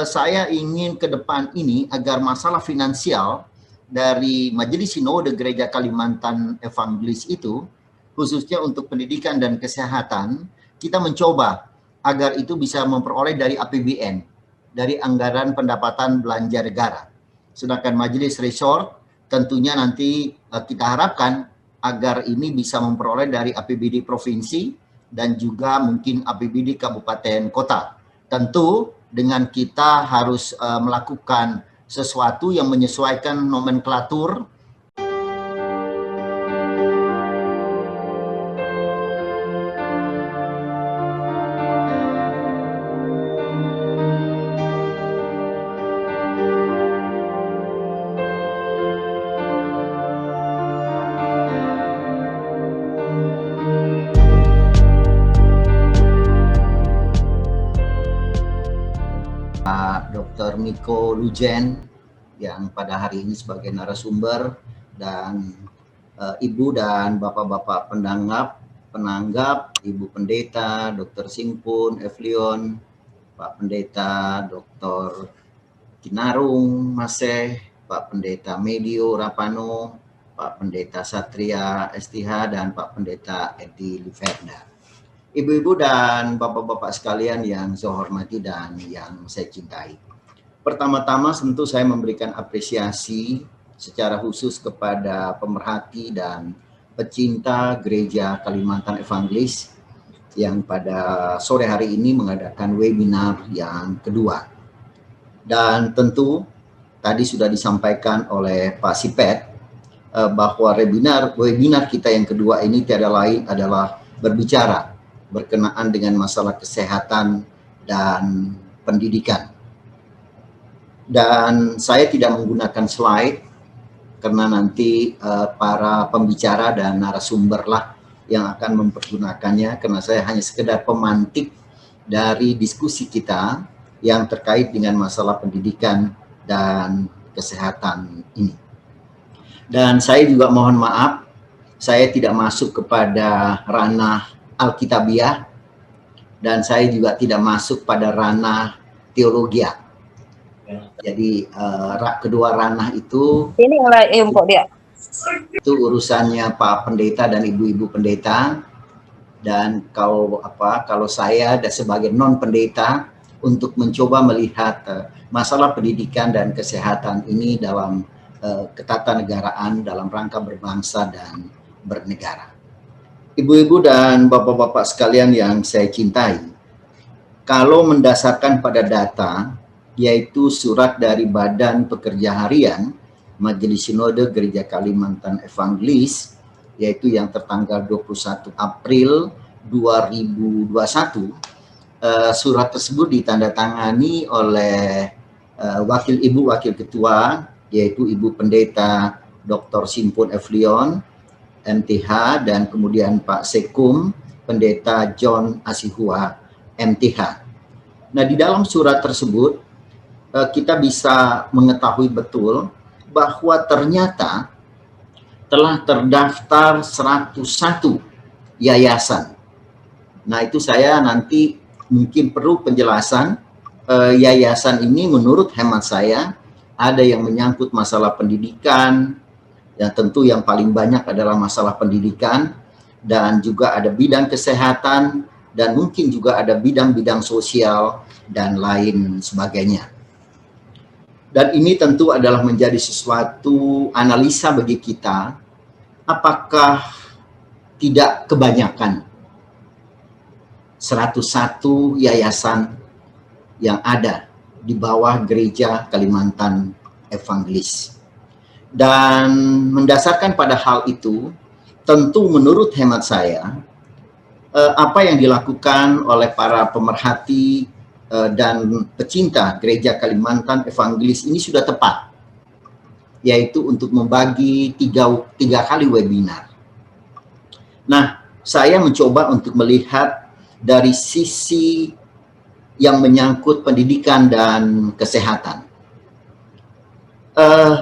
saya ingin ke depan ini agar masalah finansial dari Majelis Sinode Gereja Kalimantan Evangelis itu, khususnya untuk pendidikan dan kesehatan, kita mencoba agar itu bisa memperoleh dari APBN, dari anggaran pendapatan belanja negara. Sedangkan Majelis Resort tentunya nanti kita harapkan agar ini bisa memperoleh dari APBD provinsi dan juga mungkin APBD kabupaten kota. Tentu dengan kita harus melakukan sesuatu yang menyesuaikan nomenklatur. Dr. Miko Lujen yang pada hari ini sebagai narasumber, dan Ibu dan Bapak-Bapak penanggap, Ibu Pendeta Dr. Simpun Eflion, Pak Pendeta Dr. Kinarung Maseh, Pak Pendeta Medio Rapano, Pak Pendeta Satria STH, dan Pak Pendeta Edi Liverda. Ibu-ibu dan bapak-bapak sekalian yang saya hormati dan yang saya cintai. Pertama-tama tentu saya memberikan apresiasi secara khusus kepada pemerhati dan pecinta Gereja Kalimantan Evangelis yang pada sore hari ini mengadakan webinar yang kedua. Dan tentu tadi sudah disampaikan oleh Pak Sipet bahwa webinar kita yang kedua ini tiada lain adalah berbicara berkenaan dengan masalah kesehatan dan pendidikan. Dan saya tidak menggunakan slide karena nanti para pembicara dan narasumber lah yang akan mempergunakannya, karena saya hanya sekedar pemantik dari diskusi kita yang terkait dengan masalah pendidikan dan kesehatan ini. Dan saya juga mohon maaf, saya tidak masuk kepada ranah Alkitabiah, dan saya juga tidak masuk pada ranah teologia. Jadi kedua ranah itu itu urusannya Pak Pendeta dan Ibu-ibu Pendeta, dan kalau saya sebagai non pendeta untuk mencoba melihat masalah pendidikan dan kesehatan ini dalam ketatanegaraan dalam rangka berbangsa dan bernegara. Ibu-ibu dan bapak-bapak sekalian yang saya cintai, kalau mendasarkan pada data, yaitu surat dari Badan Pekerja Harian Majelis Sinode Gereja Kalimantan Evangelis, yaitu yang tertanggal 21 April 2021, surat tersebut ditandatangani oleh Wakil Ketua, yaitu Ibu Pendeta Dr. Simpun Eflion, MTH, dan kemudian Pak Sekum, Pendeta John Asihua, MTH. Nah, di dalam surat tersebut, kita bisa mengetahui betul bahwa ternyata telah terdaftar 101 yayasan. Nah, itu saya nanti mungkin perlu penjelasan. Yayasan ini menurut hemat saya, ada yang menyangkut masalah pendidikan, yang tentu yang paling banyak adalah masalah pendidikan, dan juga ada bidang kesehatan, dan mungkin juga ada bidang-bidang sosial dan lain sebagainya. Dan ini tentu adalah menjadi sesuatu analisa bagi kita, apakah tidak kebanyakan 101 yayasan yang ada di bawah Gereja Kalimantan Evangelis. Dan mendasarkan pada hal itu, tentu menurut hemat saya, apa yang dilakukan oleh para pemerhati dan pecinta Gereja Kalimantan Evangelis ini sudah tepat, yaitu untuk membagi tiga kali webinar. Nah, saya mencoba untuk melihat dari sisi yang menyangkut pendidikan dan kesehatan.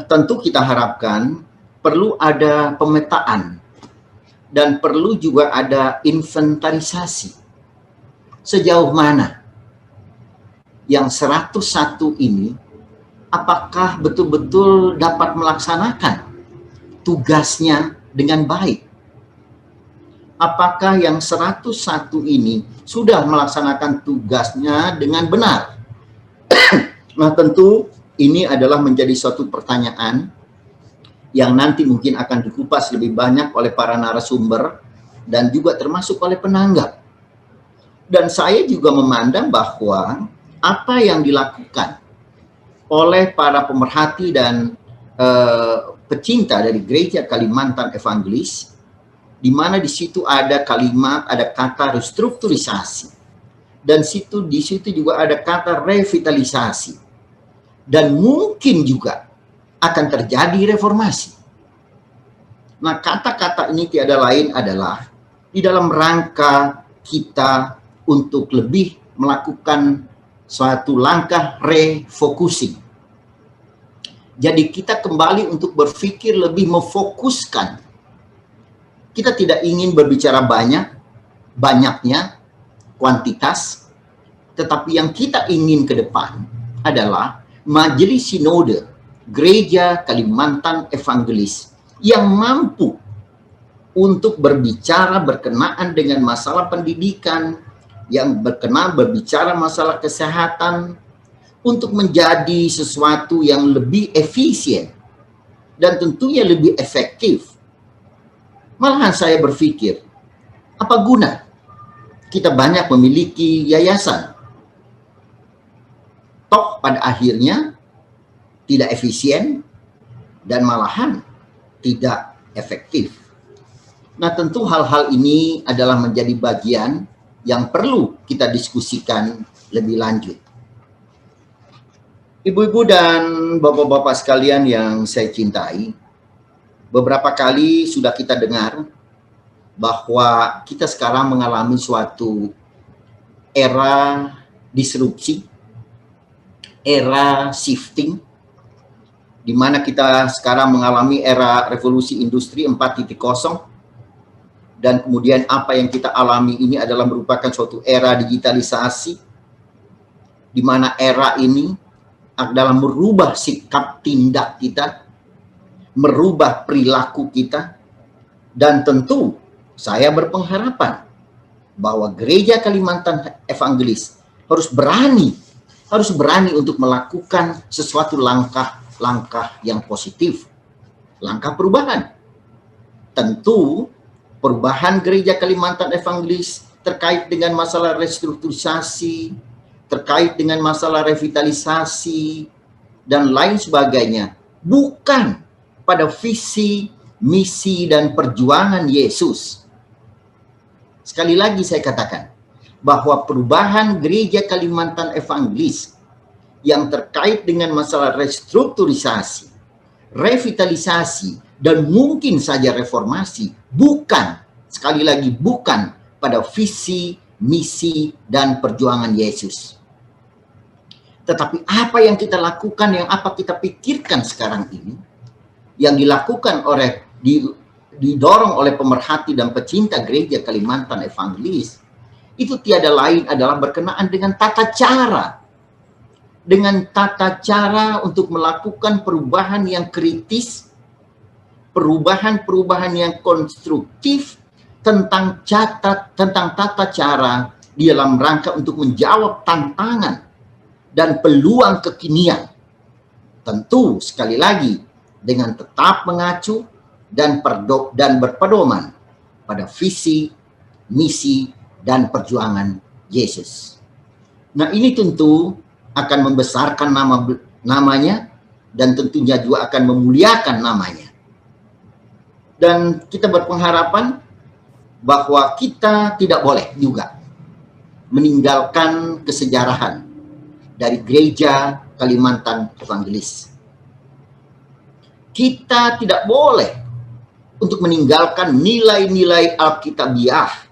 Tentu kita harapkan perlu ada pemetaan dan perlu juga ada inventarisasi. Sejauh mana yang 101 ini apakah betul-betul dapat melaksanakan tugasnya dengan baik? Apakah yang 101 ini sudah melaksanakan tugasnya dengan benar? Nah, tentu ini adalah menjadi suatu pertanyaan yang nanti mungkin akan dikupas lebih banyak oleh para narasumber dan juga termasuk oleh penanggap. Dan saya juga memandang bahwa apa yang dilakukan oleh para pemerhati dan pecinta dari Gereja Kalimantan Evangelis, di mana di situ ada kalimat, ada kata restrukturisasi, dan di situ juga ada kata revitalisasi, dan mungkin juga akan terjadi reformasi. Nah, kata-kata ini tiada lain adalah di dalam rangka kita untuk lebih melakukan suatu langkah refocusing. Jadi kita kembali untuk berpikir lebih memfokuskan. Kita tidak ingin berbicara banyaknya, kuantitas, tetapi yang kita ingin ke depan adalah Majelis Sinode Gereja Kalimantan Evangelis yang mampu untuk berbicara berkenaan dengan masalah pendidikan, yang berbicara masalah kesehatan, untuk menjadi sesuatu yang lebih efisien dan tentunya lebih efektif. Malahan saya berpikir, apa guna kita banyak memiliki yayasan? Toh pada akhirnya tidak efisien dan malahan tidak efektif. Nah, tentu hal-hal ini adalah menjadi bagian yang perlu kita diskusikan lebih lanjut. Ibu-ibu dan bapak-bapak sekalian yang saya cintai, beberapa kali sudah kita dengar bahwa kita sekarang mengalami suatu era disrupsi, era shifting, di mana kita sekarang mengalami era revolusi industri 4.0, dan kemudian apa yang kita alami ini adalah merupakan suatu era digitalisasi, di mana era ini adalah merubah sikap tindak kita, merubah perilaku kita, dan tentu saya berpengharapan bahwa Gereja Kalimantan Evangelis harus berani untuk melakukan sesuatu langkah-langkah yang positif, langkah perubahan. Tentu perubahan Gereja Kalimantan Evangelis terkait dengan masalah restrukturisasi, terkait dengan masalah revitalisasi, dan lain sebagainya, bukan pada visi, misi, dan perjuangan Yesus. Sekali lagi saya katakan, bahwa perubahan Gereja Kalimantan Evangelis yang terkait dengan masalah restrukturisasi, revitalisasi, dan mungkin saja reformasi, bukan, sekali lagi bukan pada visi, misi, dan perjuangan Yesus. Tetapi apa yang kita lakukan, yang apa kita pikirkan sekarang ini, yang dilakukan didorong oleh pemerhati dan pecinta Gereja Kalimantan Evangelis, itu tiada lain adalah berkenaan dengan tata cara. Dengan tata cara untuk melakukan perubahan yang kritis, perubahan-perubahan yang konstruktif tentang tata cara di dalam rangka untuk menjawab tantangan dan peluang kekinian. Tentu sekali lagi dengan tetap mengacu dan berpedoman pada visi, misi, dan perjuangan Yesus. Nah, ini tentu akan membesarkan namanya dan tentunya juga akan memuliakan namanya. Dan kita berpengharapan bahwa kita tidak boleh juga meninggalkan kesejarahan dari Gereja Kalimantan Evangelis. Kita tidak boleh untuk meninggalkan nilai-nilai Alkitabiah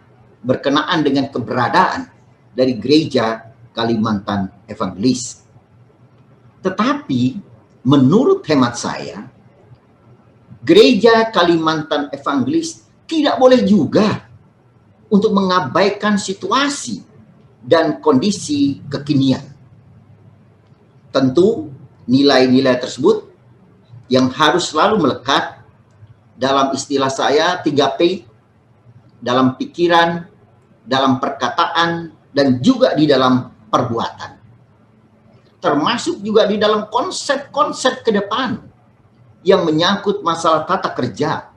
berkenaan dengan keberadaan dari Gereja Kalimantan Evangelis. Tetapi menurut hemat saya, Gereja Kalimantan Evangelis tidak boleh juga untuk mengabaikan situasi dan kondisi kekinian. Tentu nilai-nilai tersebut yang harus selalu melekat dalam istilah saya 3P, dalam pikiran, dalam perkataan, dan juga di dalam perbuatan. Termasuk juga di dalam konsep-konsep ke depan yang menyangkut masalah tata kerja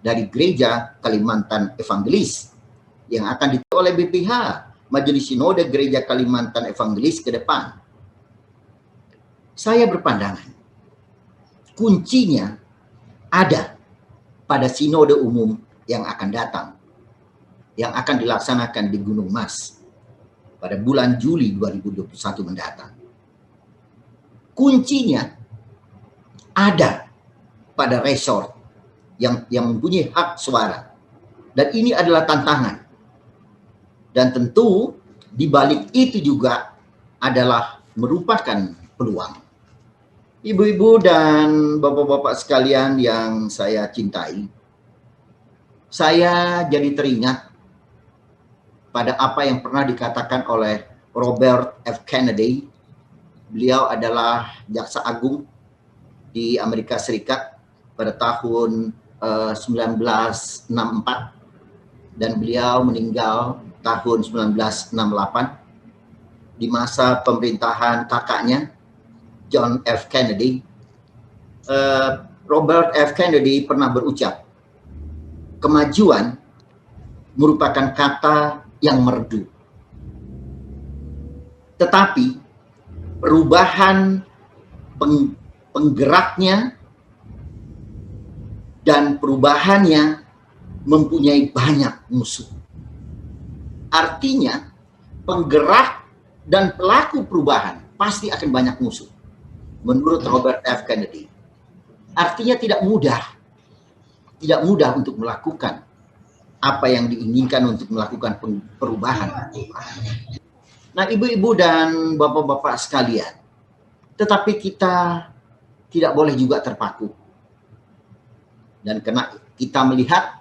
dari Gereja Kalimantan Evangelis yang akan ditutup oleh BPH, Majelis Sinode Gereja Kalimantan Evangelis ke depan. Saya berpandangan kuncinya ada pada sinode umum yang akan datang, yang akan dilaksanakan di Gunung Mas pada bulan Juli 2021 mendatang. Kuncinya ada pada resort yang mempunyai hak suara. Dan ini adalah tantangan. Dan tentu di balik itu juga adalah merupakan peluang. Ibu-ibu dan bapak-bapak sekalian yang saya cintai, saya jadi teringat pada apa yang pernah dikatakan oleh Robert F. Kennedy. Beliau adalah jaksa agung di Amerika Serikat pada tahun 1964 dan beliau meninggal tahun 1968 di masa pemerintahan kakaknya John F. Kennedy. Robert F. Kennedy pernah berucap, kemajuan merupakan kata yang merdu. Tetapi perubahan penggeraknya dan perubahannya mempunyai banyak musuh. Artinya penggerak dan pelaku perubahan pasti akan banyak musuh. Menurut Robert F. Kennedy. Artinya tidak mudah untuk melakukan apa yang diinginkan untuk melakukan perubahan. Nah, ibu-ibu dan bapak-bapak sekalian, tetapi kita tidak boleh juga terpaku. Dan karena kita melihat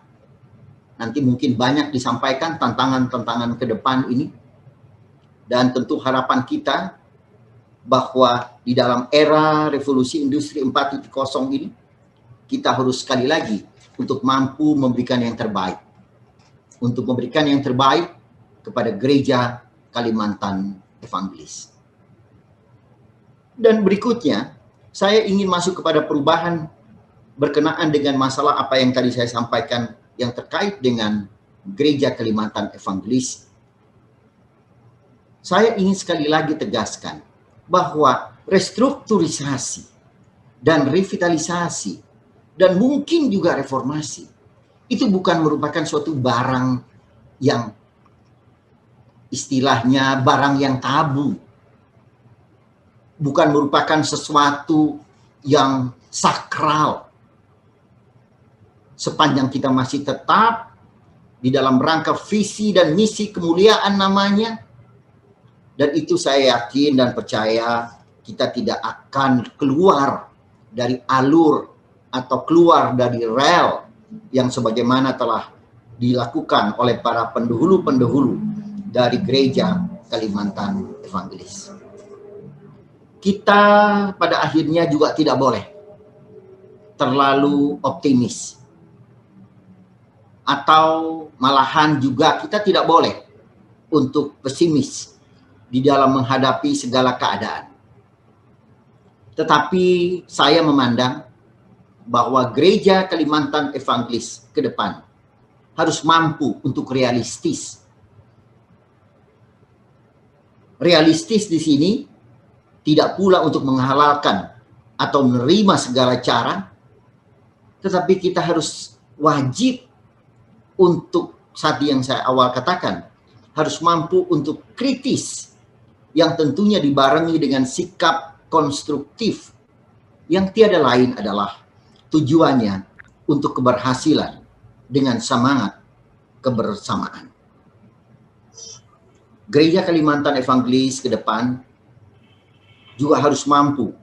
nanti mungkin banyak disampaikan tantangan-tantangan ke depan ini, dan tentu harapan kita bahwa di dalam era revolusi industri 4.0 ini, kita harus sekali lagi untuk mampu memberikan yang terbaik. Untuk memberikan yang terbaik kepada Gereja Kalimantan Evangelis. Dan berikutnya, saya ingin masuk kepada perubahan berkenaan dengan masalah apa yang tadi saya sampaikan yang terkait dengan Gereja Kalimantan Evangelis. Saya ingin sekali lagi tegaskan bahwa restrukturisasi dan revitalisasi dan mungkin juga reformasi itu bukan merupakan suatu barang yang istilahnya barang yang tabu, bukan merupakan sesuatu yang sakral. Sepanjang kita masih tetap di dalam rangka visi dan misi kemuliaan namanya, dan itu saya yakin dan percaya kita tidak akan keluar dari alur atau keluar dari rel yang sebagaimana telah dilakukan oleh para pendahulu-pendahulu dari Gereja Kalimantan Evangelis. Kita pada akhirnya juga tidak boleh terlalu optimis. Atau malahan juga kita tidak boleh untuk pesimis di dalam menghadapi segala keadaan. Tetapi saya memandang bahwa Gereja Kalimantan Evangelis ke depan harus mampu untuk realistis. Realistis di sini tidak pula untuk menghalalkan atau menerima segala cara, tetapi kita harus wajib untuk saat yang saya awal katakan, harus mampu untuk kritis yang tentunya dibarengi dengan sikap konstruktif yang tiada lain adalah tujuannya untuk keberhasilan dengan semangat kebersamaan. Gereja Kalimantan Evangelis ke depan juga harus mampu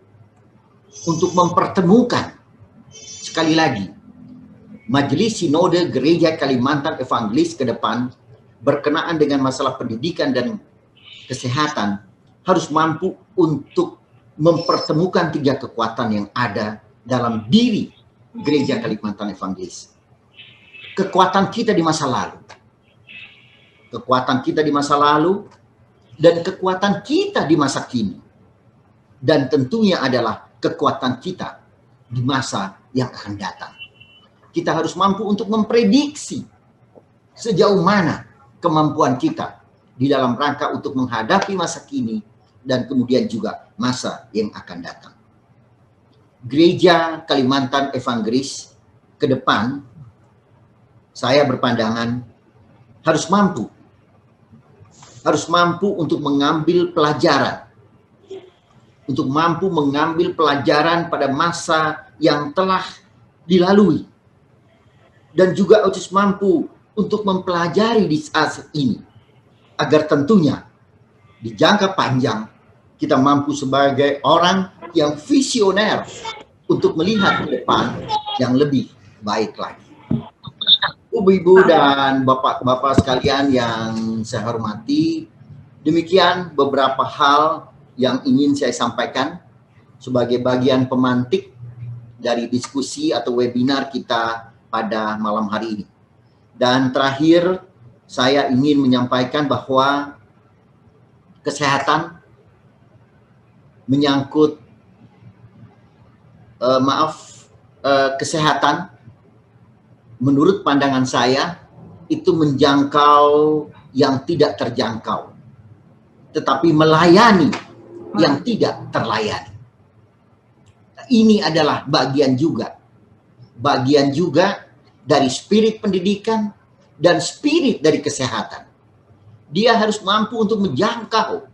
untuk mempertemukan sekali lagi Majelis Sinode Gereja Kalimantan Evangelis ke depan berkenaan dengan masalah pendidikan dan kesehatan harus mampu untuk mempertemukan tiga kekuatan yang ada dalam diri Gereja Kalimantan Evangelis. Kekuatan kita di masa lalu, kekuatan kita di masa lalu, dan kekuatan kita di masa kini. Dan tentunya adalah kekuatan kita di masa yang akan datang. Kita harus mampu untuk memprediksi sejauh mana kemampuan kita di dalam rangka untuk menghadapi masa kini dan kemudian juga masa yang akan datang. Gereja Kalimantan Evangelis ke depan, saya berpandangan harus mampu untuk mengambil pelajaran, untuk mampu mengambil pelajaran pada masa yang telah dilalui, dan juga harus mampu untuk mempelajari di saat ini, agar tentunya di jangka panjang kita mampu sebagai orang yang visioner untuk melihat ke depan yang lebih baik lagi. Ibu-ibu dan bapak-bapak sekalian yang saya hormati, demikian beberapa hal yang ingin saya sampaikan sebagai bagian pemantik dari diskusi atau webinar kita pada malam hari ini. Dan terakhir, saya ingin menyampaikan bahwa kesehatan menyangkut kesehatan menurut pandangan saya itu menjangkau yang tidak terjangkau, tetapi melayani yang tidak terlayani. Ini adalah bagian juga dari spirit pendidikan dan spirit dari kesehatan. Dia harus mampu untuk menjangkau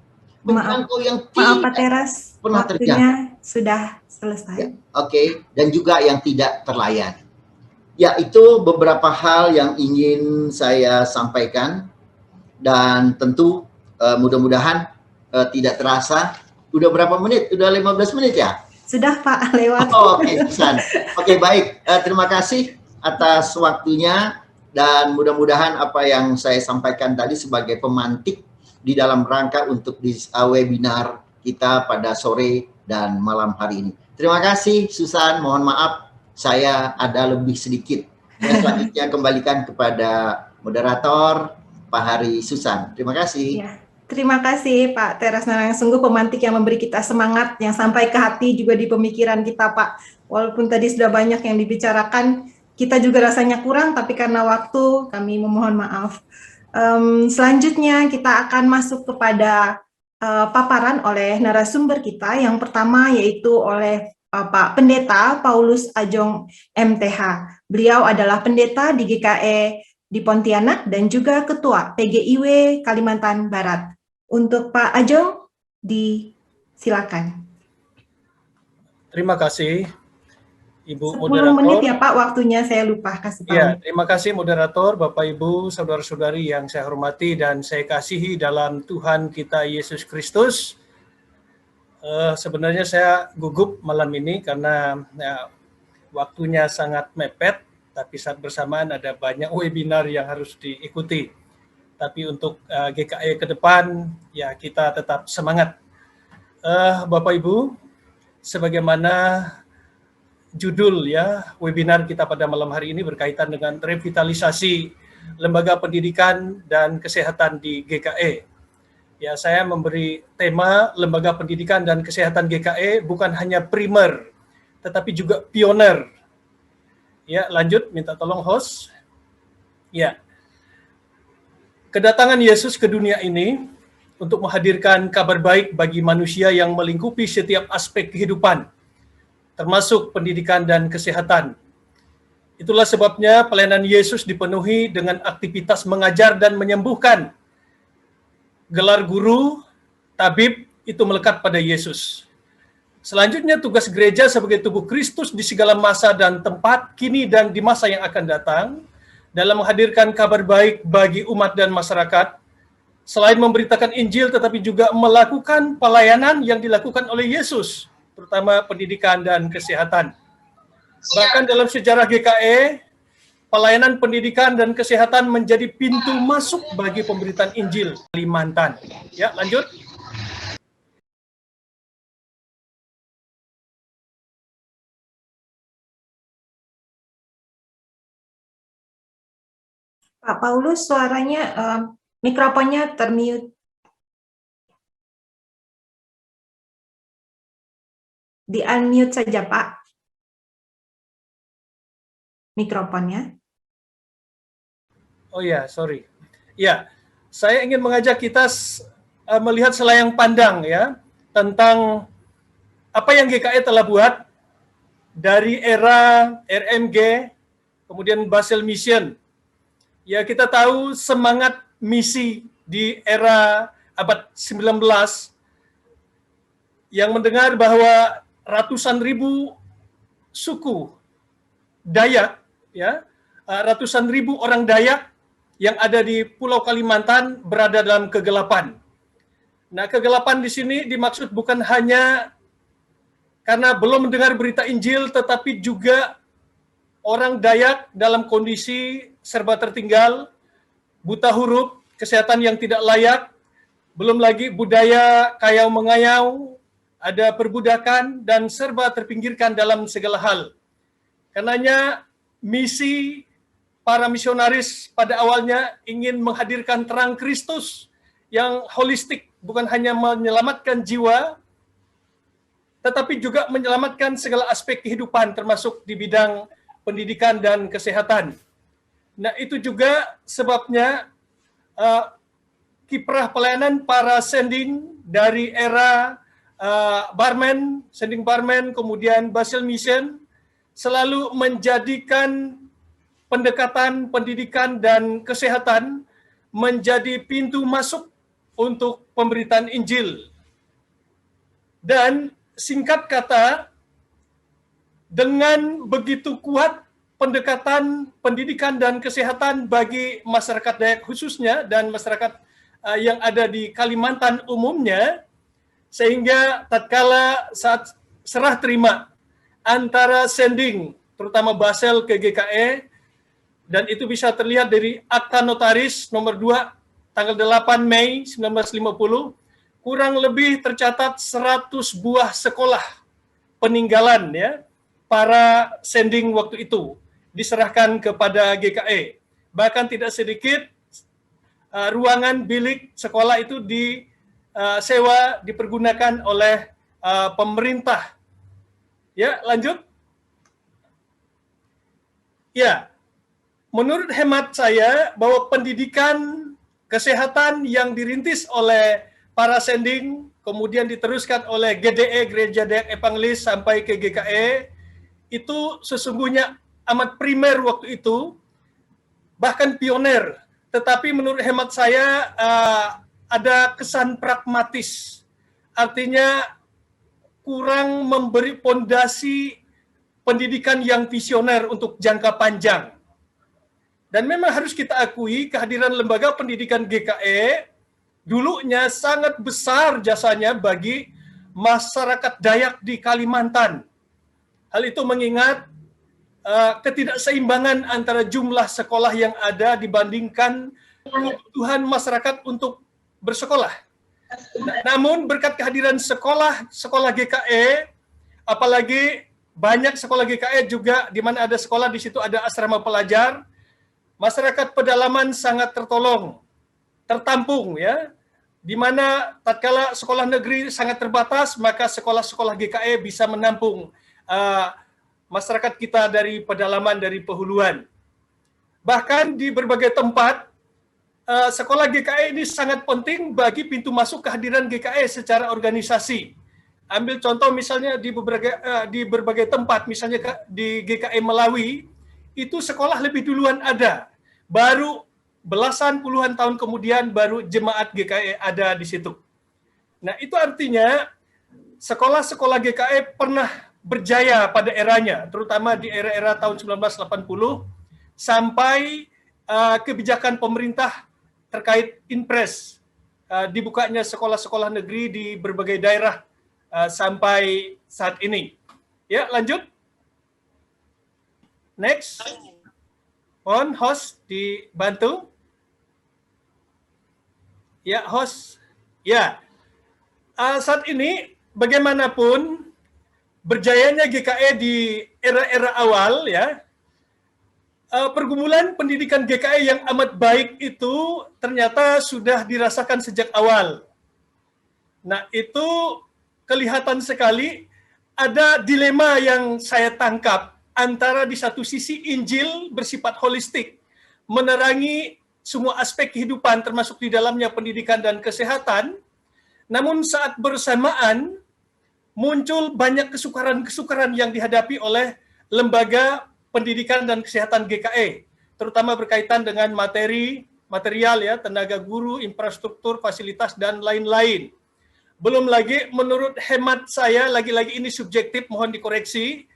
yang tidak Pak Teras, pernah terjangkau. Sudah selesai. Ya, Oke. Dan juga yang tidak terlayani. Ya, itu beberapa hal yang ingin saya sampaikan, dan tentu mudah-mudahan tidak terasa. Udah berapa menit? Udah 15 menit ya? Sudah Pak, lewat. Oke, Susan. Oke, baik. Terima kasih atas waktunya, dan mudah-mudahan apa yang saya sampaikan tadi sebagai pemantik di dalam rangka untuk di webinar kita pada sore dan malam hari ini. Terima kasih, Susan. Mohon maaf, saya ada lebih sedikit. Selanjutnya kembalikan kepada moderator, Pak Hari Susan. Terima kasih. Ya. Terima kasih Pak Teras Narang, sungguh pemantik yang memberi kita semangat, yang sampai ke hati juga di pemikiran kita Pak. Walaupun tadi sudah banyak yang dibicarakan, kita juga rasanya kurang, tapi karena waktu kami memohon maaf. Selanjutnya kita akan masuk kepada paparan oleh narasumber kita. Yang pertama yaitu oleh Pak Pendeta Paulus Ajong MTH. Beliau adalah pendeta di GKE di Pontianak dan juga Ketua PGIW Kalimantan Barat. Untuk Pak Ajong, disilakan. Terima kasih, Ibu 10 moderator. 10 menit ya Pak, waktunya saya lupa kasih tahu. Ya, terima kasih moderator, Bapak Ibu, saudara-saudari yang saya hormati dan saya kasihi dalam Tuhan kita Yesus Kristus. Sebenarnya saya gugup malam ini karena waktunya sangat mepet, tapi saat bersamaan ada banyak webinar yang harus diikuti. Tapi untuk GKE ke depan, ya kita tetap semangat. Bapak Ibu, sebagaimana judul ya webinar kita pada malam hari ini berkaitan dengan revitalisasi lembaga pendidikan dan kesehatan di GKE. Ya, saya memberi tema lembaga pendidikan dan kesehatan GKE bukan hanya primer, tetapi juga pioner. Ya, lanjut, minta tolong host. Ya, kedatangan Yesus ke dunia ini untuk menghadirkan kabar baik bagi manusia yang melingkupi setiap aspek kehidupan, termasuk pendidikan dan kesehatan. Itulah sebabnya pelayanan Yesus dipenuhi dengan aktivitas mengajar dan menyembuhkan. Gelar guru, tabib itu melekat pada Yesus. Selanjutnya tugas gereja sebagai tubuh Kristus di segala masa dan tempat, kini dan di masa yang akan datang, dalam menghadirkan kabar baik bagi umat dan masyarakat, selain memberitakan Injil tetapi juga melakukan pelayanan yang dilakukan oleh Yesus, terutama pendidikan dan kesehatan. Bahkan dalam sejarah GKE, pelayanan pendidikan dan kesehatan menjadi pintu masuk bagi pemberitaan Injil Kalimantan. Ya, lanjut. Pak Paulus, suaranya mikrofonnya termute. Di unmute saja, Pak. Mikrofonnya. Oh ya, sorry. Ya, saya ingin mengajak kita melihat selayang pandang ya tentang apa yang GKE telah buat dari era RMG, kemudian Basel Mission. Ya, kita tahu semangat misi di era abad 19 yang mendengar bahwa ratusan ribu suku Dayak, ya, ratusan ribu orang Dayak yang ada di Pulau Kalimantan berada dalam kegelapan. Nah, kegelapan di sini dimaksud bukan hanya karena belum mendengar berita Injil, tetapi juga orang Dayak dalam kondisi serba tertinggal, buta huruf, kesehatan yang tidak layak, belum lagi budaya kayau mengayau, ada perbudakan, dan serba terpinggirkan dalam segala hal. Karenanya misi para misionaris pada awalnya ingin menghadirkan terang Kristus yang holistik, bukan hanya menyelamatkan jiwa, tetapi juga menyelamatkan segala aspek kehidupan, termasuk di bidang pendidikan dan kesehatan. Nah, itu juga sebabnya kiprah pelayanan para sending dari era sending Barmen, kemudian Basel Mission, selalu menjadikan pendekatan pendidikan dan kesehatan menjadi pintu masuk untuk pemberitaan Injil. Dan singkat kata, dengan begitu kuat pendekatan pendidikan dan kesehatan bagi masyarakat Dayak khususnya dan masyarakat yang ada di Kalimantan umumnya, sehingga tatkala saat serah terima antara sending, terutama Basel ke GKE, dan itu bisa terlihat dari Akta Notaris nomor 2 tanggal 8 Mei 1950, kurang lebih tercatat 100 buah sekolah peninggalan ya para sending waktu itu diserahkan kepada GKE. Bahkan tidak sedikit ruangan bilik sekolah itu disewa, dipergunakan oleh pemerintah. Ya, lanjut. Ya, menurut hemat saya bahwa pendidikan kesehatan yang dirintis oleh para sending, kemudian diteruskan oleh GDE, Gereja Dayak Evangelis, sampai ke GKE, itu sesungguhnya amat primer waktu itu, bahkan pioner. Tetapi menurut hemat saya ada kesan pragmatis, artinya kurang memberi pondasi pendidikan yang visioner untuk jangka panjang. Dan memang harus kita akui kehadiran lembaga pendidikan GKE dulunya sangat besar jasanya bagi masyarakat Dayak di Kalimantan. Hal itu mengingat ketidakseimbangan antara jumlah sekolah yang ada dibandingkan kebutuhan masyarakat untuk bersekolah. Namun berkat kehadiran sekolah GKE, apalagi banyak sekolah GKE juga di mana ada sekolah di situ ada asrama pelajar, masyarakat pedalaman sangat tertolong, tertampung ya. Di mana tatkala sekolah negeri sangat terbatas, maka sekolah-sekolah GKE bisa menampung masyarakat kita dari pedalaman, dari pehuluan. Bahkan di berbagai tempat, sekolah GKE ini sangat penting bagi pintu masuk kehadiran GKE secara organisasi. Ambil contoh misalnya di berbagai tempat, misalnya di GKE Melawi, itu sekolah lebih duluan ada. Baru belasan puluhan tahun kemudian baru jemaat GKE ada di situ. Nah, itu artinya sekolah-sekolah GKE pernah berjaya pada eranya, terutama di era-era tahun 1980 sampai kebijakan pemerintah terkait Inpres, dibukanya sekolah-sekolah negeri di berbagai daerah sampai saat ini. Ya, lanjut. Next. On, host dibantu. Ya, host. Ya. Saat ini bagaimanapun berjayanya GKE di era-era awal ya, pergumulan pendidikan GKE yang amat baik itu ternyata sudah dirasakan sejak awal. Nah, itu kelihatan sekali ada dilema yang saya tangkap antara di satu sisi Injil bersifat holistik, menerangi semua aspek kehidupan termasuk di dalamnya pendidikan dan kesehatan, namun saat bersamaan muncul banyak kesukaran-kesukaran yang dihadapi oleh lembaga pendidikan dan kesehatan GKE, terutama berkaitan dengan material ya, tenaga guru, infrastruktur, fasilitas, dan lain-lain. Belum lagi menurut hemat saya, lagi-lagi ini subjektif, mohon dikoreksi,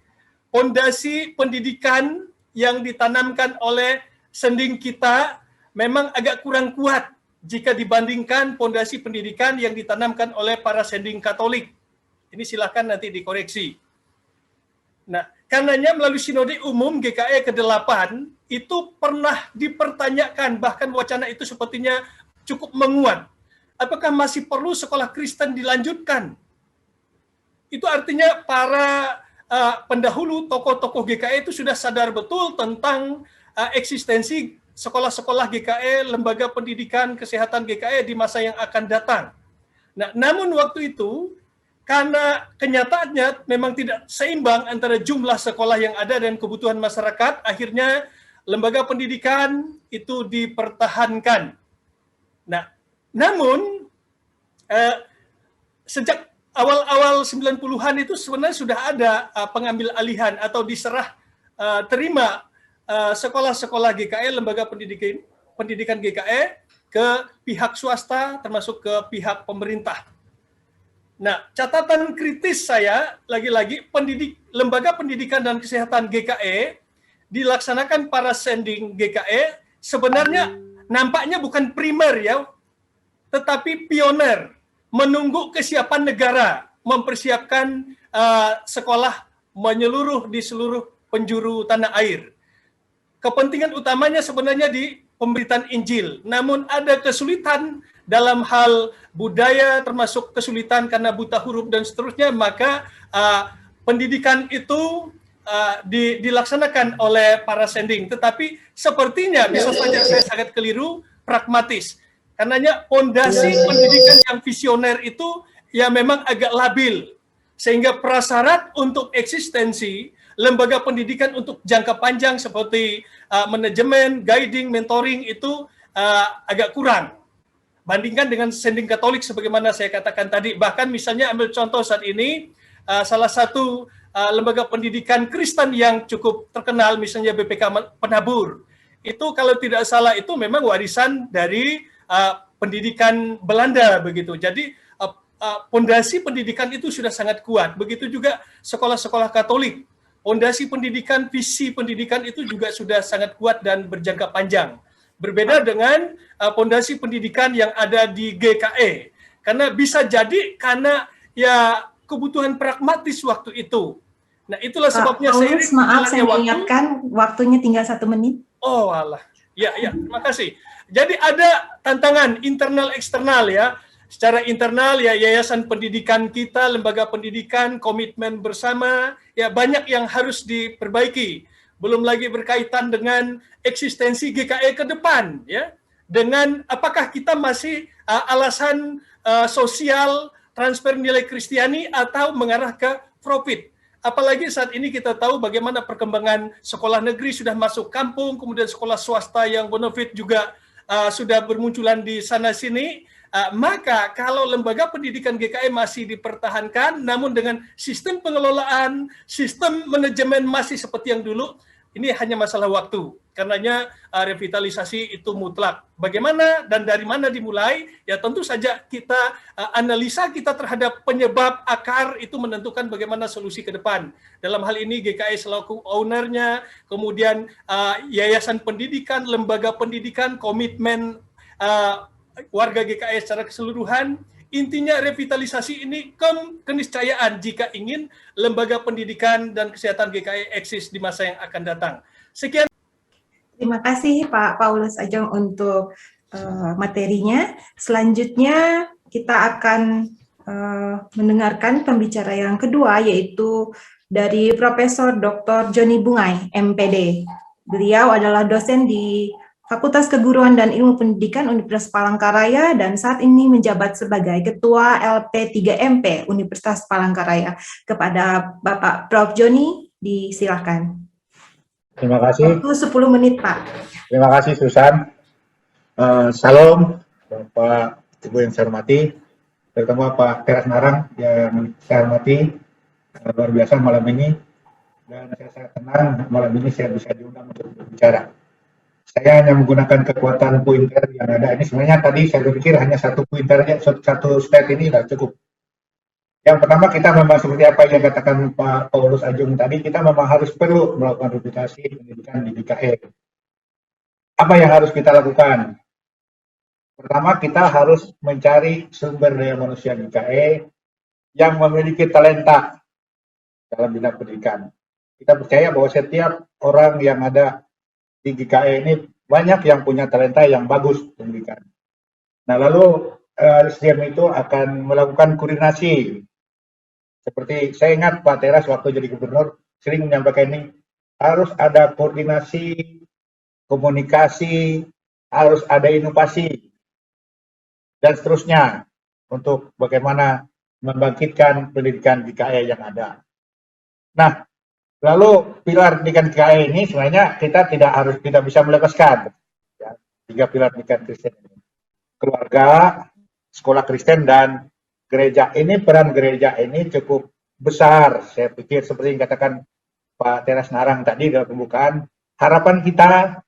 fondasi pendidikan yang ditanamkan oleh sending kita memang agak kurang kuat jika dibandingkan fondasi pendidikan yang ditanamkan oleh para sending Katolik. Ini silakan nanti dikoreksi. Nah, karenanya melalui sinode umum GKE ke-8 itu pernah dipertanyakan, bahkan wacana itu sepertinya cukup menguat. Apakah masih perlu sekolah Kristen dilanjutkan? Itu artinya para pendahulu tokoh-tokoh GKE itu sudah sadar betul tentang eksistensi sekolah-sekolah GKE, lembaga pendidikan kesehatan GKE di masa yang akan datang. Nah, namun waktu itu karena kenyataannya memang tidak seimbang antara jumlah sekolah yang ada dan kebutuhan masyarakat, akhirnya lembaga pendidikan itu dipertahankan. Nah, namun sejak awal-awal 90-an itu sebenarnya sudah ada pengambil alihan atau diserah terima sekolah-sekolah GKE, lembaga pendidikan GKE ke pihak swasta termasuk ke pihak pemerintah. Nah, catatan kritis saya, lagi-lagi lembaga pendidikan dan kesehatan GKE dilaksanakan para sending GKE sebenarnya nampaknya bukan primer ya, tetapi pioner, menunggu kesiapan negara, mempersiapkan sekolah menyeluruh di seluruh penjuru tanah air. Kepentingan utamanya sebenarnya di pemberitaan Injil, namun ada kesulitan dalam hal budaya, termasuk kesulitan karena buta huruf dan seterusnya, maka pendidikan itu dilaksanakan oleh para sending. Tetapi sepertinya bisa saja saya sangat keliru, pragmatis. Karenanya fondasi pendidikan yang visioner itu ya memang agak labil, sehingga prasyarat untuk eksistensi lembaga pendidikan untuk jangka panjang seperti manajemen, guiding, mentoring itu agak kurang. Bandingkan dengan sending Katolik sebagaimana saya katakan tadi. Bahkan misalnya ambil contoh saat ini, salah satu lembaga pendidikan Kristen yang cukup terkenal, misalnya BPK Penabur. Itu kalau tidak salah itu memang warisan dari pendidikan Belanda begitu. Jadi fondasi pendidikan itu sudah sangat kuat. Begitu juga sekolah-sekolah Katolik. Fondasi pendidikan, visi pendidikan itu juga sudah sangat kuat dan berjangka panjang. Berbeda dengan fondasi pendidikan yang ada di GKE. Karena bisa jadi karena ya kebutuhan pragmatis waktu itu. Nah, itulah sebabnya saya maaf, saya mengingatkan waktunya tinggal 1 menit. Oh, alah. Ya, terima kasih. Jadi ada tantangan internal eksternal ya. Secara internal ya yayasan pendidikan kita, lembaga pendidikan, komitmen bersama, ya banyak yang harus diperbaiki. Belum lagi berkaitan dengan eksistensi GKE ke depan ya. Dengan apakah kita masih alasan sosial, transfer nilai Kristiani atau mengarah ke profit. Apalagi saat ini kita tahu bagaimana perkembangan sekolah negeri sudah masuk kampung, kemudian sekolah swasta yang bonafit juga sudah bermunculan di sana-sini. Maka kalau lembaga pendidikan GKE masih dipertahankan, namun dengan sistem pengelolaan, sistem manajemen masih seperti yang dulu, ini hanya masalah waktu. Karenanya revitalisasi itu mutlak. Bagaimana dan dari mana dimulai? Ya tentu saja kita analisa kita terhadap penyebab akar itu menentukan bagaimana solusi ke depan. Dalam hal ini GKE selaku ownernya, kemudian yayasan pendidikan, lembaga pendidikan, komitmen warga GKE secara keseluruhan, intinya revitalisasi ini keniscayaan jika ingin lembaga pendidikan dan kesehatan GKE eksis di masa yang akan datang. Sekian. Terima kasih Pak Paulus Ajong untuk materinya. Selanjutnya kita akan mendengarkan pembicara yang kedua, yaitu dari Profesor Dr. Joni Bungai, MPD. Beliau adalah dosen di Fakultas Keguruan dan Ilmu Pendidikan Universitas Palangkaraya dan saat ini menjabat sebagai Ketua LP3MP Universitas Palangkaraya. Kepada Bapak Prof. Joni, disilakan. Terima kasih. Waktu 10 menit, Pak. Terima kasih, Susan. Salam, Bapak Ibu yang saya hormati, terutama Pak Teras Narang yang saya hormati, luar biasa malam ini. Dan saya sangat senang malam ini saya bisa diundang untuk berbicara. Saya hanya menggunakan kekuatan pointer yang ada. Ini sebenarnya tadi saya berpikir hanya satu pointer aja, satu slide ini sudah cukup. Yang pertama, kita memang seperti apa yang katakan Pak Paulus Ajung tadi, kita memang harus perlu melakukan revitalisasi pendidikan di DKE. Apa yang harus kita lakukan? Pertama, kita harus mencari sumber daya manusia DKE yang memiliki talenta dalam bidang pendidikan. Kita percaya bahwa setiap orang yang ada di GKE ini banyak yang punya talenta yang bagus pendidikan. Nah, lalu SDM itu akan melakukan koordinasi. Seperti saya ingat Pak Teras waktu jadi gubernur sering menyampaikan ini, harus ada koordinasi, komunikasi, harus ada inovasi, dan seterusnya untuk bagaimana membangkitkan pendidikan GKE yang ada. Nah, lalu pilar pendidikan GKE ini sebenarnya kita tidak bisa melepaskan ya, 3 pilar pendidikan Kristen ini. Keluarga, sekolah Kristen, dan gereja. Ini peran gereja ini cukup besar. Saya pikir seperti yang katakan Pak Teras Narang tadi dalam pembukaan, harapan kita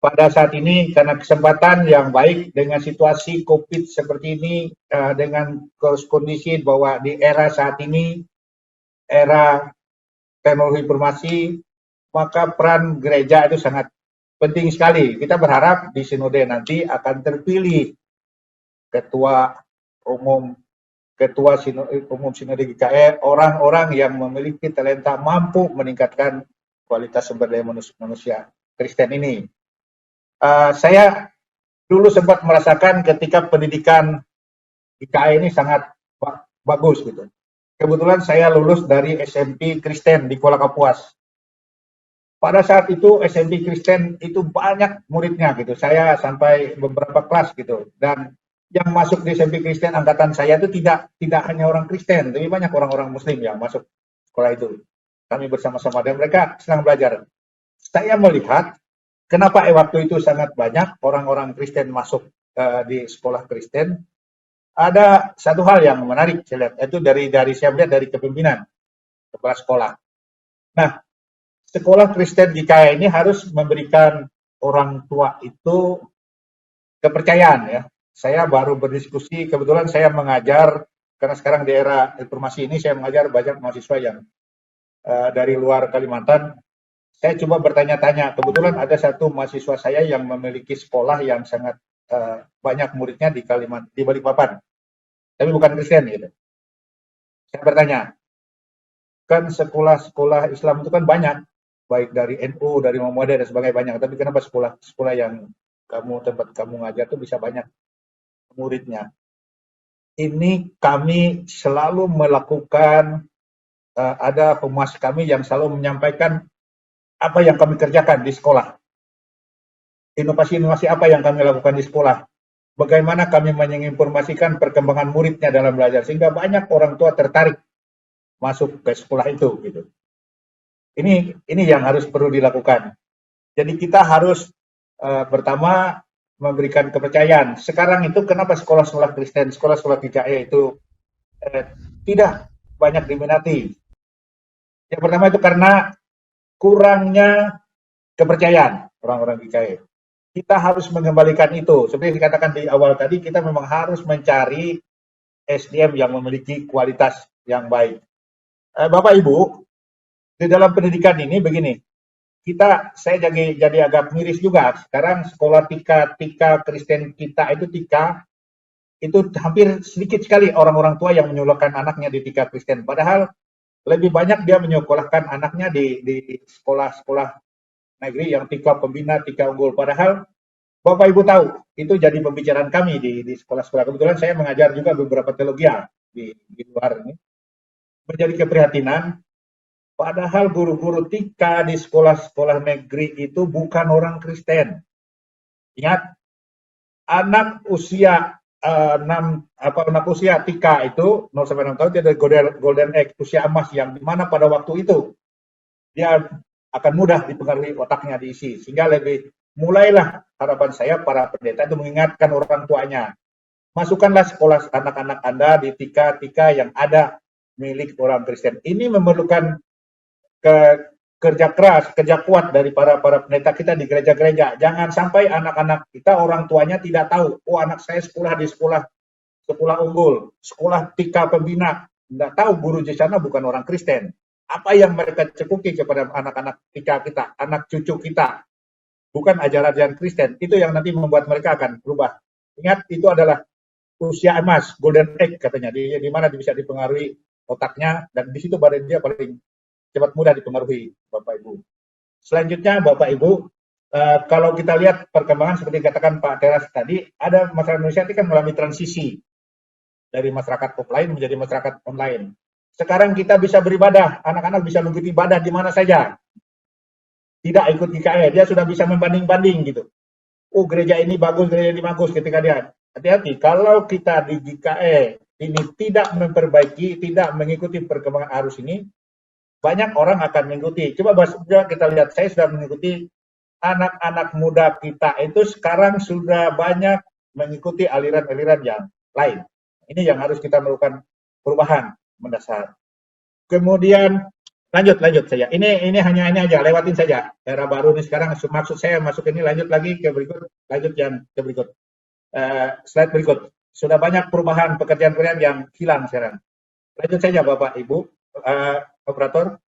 pada saat ini karena kesempatan yang baik dengan situasi COVID seperti ini, dengan kondisi bahwa di era saat ini, era teknologi informasi, maka peran gereja itu sangat penting sekali. Kita berharap di sinode nanti akan terpilih ketua umum sinode GKE, orang-orang yang memiliki talenta mampu meningkatkan kualitas sumber daya manusia Kristen ini. Saya dulu sempat merasakan ketika pendidikan GKE ini sangat bagus gitu. Kebetulan saya lulus dari SMP Kristen di Kuala Kapuas. Pada saat itu SMP Kristen itu banyak muridnya gitu. Saya sampai beberapa kelas gitu. Dan yang masuk di SMP Kristen angkatan saya itu tidak hanya orang Kristen, tapi banyak orang-orang Muslim yang masuk sekolah itu. Kami bersama-sama dan mereka senang belajar. Saya melihat kenapa waktu itu sangat banyak orang-orang Kristen masuk di sekolah Kristen. Ada satu hal yang menarik saya lihat, itu dari saya melihat dari kepemimpinan kepala sekolah. Nah, sekolah Kristen GKE ini harus memberikan orang tua itu kepercayaan ya. Saya baru berdiskusi, kebetulan saya mengajar, karena sekarang di era informasi ini saya mengajar banyak mahasiswa yang dari luar Kalimantan. Saya coba bertanya-tanya, kebetulan ada satu mahasiswa saya yang memiliki sekolah yang sangat banyak muridnya di Balikpapan, tapi bukan Kristen gitu. Saya bertanya, kan sekolah-sekolah Islam itu kan banyak, baik dari NU, dari Muhammadiyah dan sebagainya banyak, tapi kenapa sekolah yang tempat kamu ngajar itu bisa banyak muridnya? Ini kami selalu melakukan, ada pemuas kami yang selalu menyampaikan apa yang kami kerjakan di sekolah. Inovasi-inovasi apa yang kami lakukan di sekolah. Bagaimana kami menginformasikan perkembangan muridnya dalam belajar. Sehingga banyak orang tua tertarik masuk ke sekolah itu. Gitu. Ini yang harus perlu dilakukan. Jadi kita harus pertama memberikan kepercayaan. Sekarang itu kenapa sekolah-sekolah Kristen, sekolah-sekolah GKE itu tidak banyak diminati. Yang pertama itu karena kurangnya kepercayaan orang-orang GKE. Kita harus mengembalikan itu. Seperti dikatakan di awal tadi, kita memang harus mencari SDM yang memiliki kualitas yang baik. Bapak Ibu, di dalam pendidikan ini begini, saya jadi agak miris juga. Sekarang sekolah tika Kristen kita itu hampir sedikit sekali orang-orang tua yang menyekolahkan anaknya di tika Kristen. Padahal lebih banyak dia menyekolahkan anaknya di sekolah-sekolah negeri yang tika pembina, tika unggul. Padahal Bapak Ibu tahu, itu jadi pembicaraan kami di sekolah-sekolah. Kebetulan saya mengajar juga beberapa teologi di luar ini. Menjadi keprihatinan, Padahal guru-guru TIKA di sekolah-sekolah negeri itu bukan orang Kristen. Ingat, anak usia anak usia TIKA itu 0 sampai 6 tahun dia ada golden age, usia emas yang dimana pada waktu itu dia akan mudah dipengaruhi otaknya diisi, sehingga mulailah harapan saya para pendeta itu mengingatkan orang tuanya, masukkanlah sekolah anak-anak Anda di TIKA yang ada milik orang Kristen. Ini memerlukan kerja keras, kerja kuat dari para pendeta kita di gereja-gereja. Jangan sampai anak-anak kita orang tuanya tidak tahu, oh anak saya sekolah di sekolah unggul, sekolah TIKA pembina, tidak tahu guru di sana bukan orang Kristen. Apa yang mereka cekuki kepada anak-anak TIKA kita, anak cucu kita, bukan ajaran Kristen. Itu yang nanti membuat mereka akan berubah. Ingat, itu adalah usia emas, golden age katanya, di mana bisa dipengaruhi otaknya, dan di situ baru dia paling cepat mudah dipengaruhi, Bapak Ibu. Selanjutnya, Bapak Ibu, kalau kita lihat perkembangan seperti katakan Pak Teras tadi, ada masyarakat Indonesia ini kan mengalami transisi dari masyarakat offline menjadi masyarakat online. Sekarang kita bisa beribadah, anak-anak bisa mengikuti ibadah di mana saja. Tidak ikut GKE, dia sudah bisa membanding-banding gitu. Oh, gereja ini bagus, gereja ini bagus ketika dia. Hati-hati, kalau kita di GKE ini tidak memperbaiki, tidak mengikuti perkembangan arus ini, banyak orang akan mengikuti. Coba kita lihat, saya sudah mengikuti anak-anak muda kita itu sekarang sudah banyak mengikuti aliran-aliran yang lain. Ini yang harus kita melakukan perubahan mendasar. Kemudian lanjut saya. Ini hanya ini aja, lewatin saja. Era baru ini sekarang maksud saya masuk ini, lanjut lagi ke berikut, lanjut yang ke berikut. Slide berikut. Sudah banyak perubahan pekerjaan-pekerjaan yang hilang sekarang. Lanjut saja Bapak Ibu. Operator,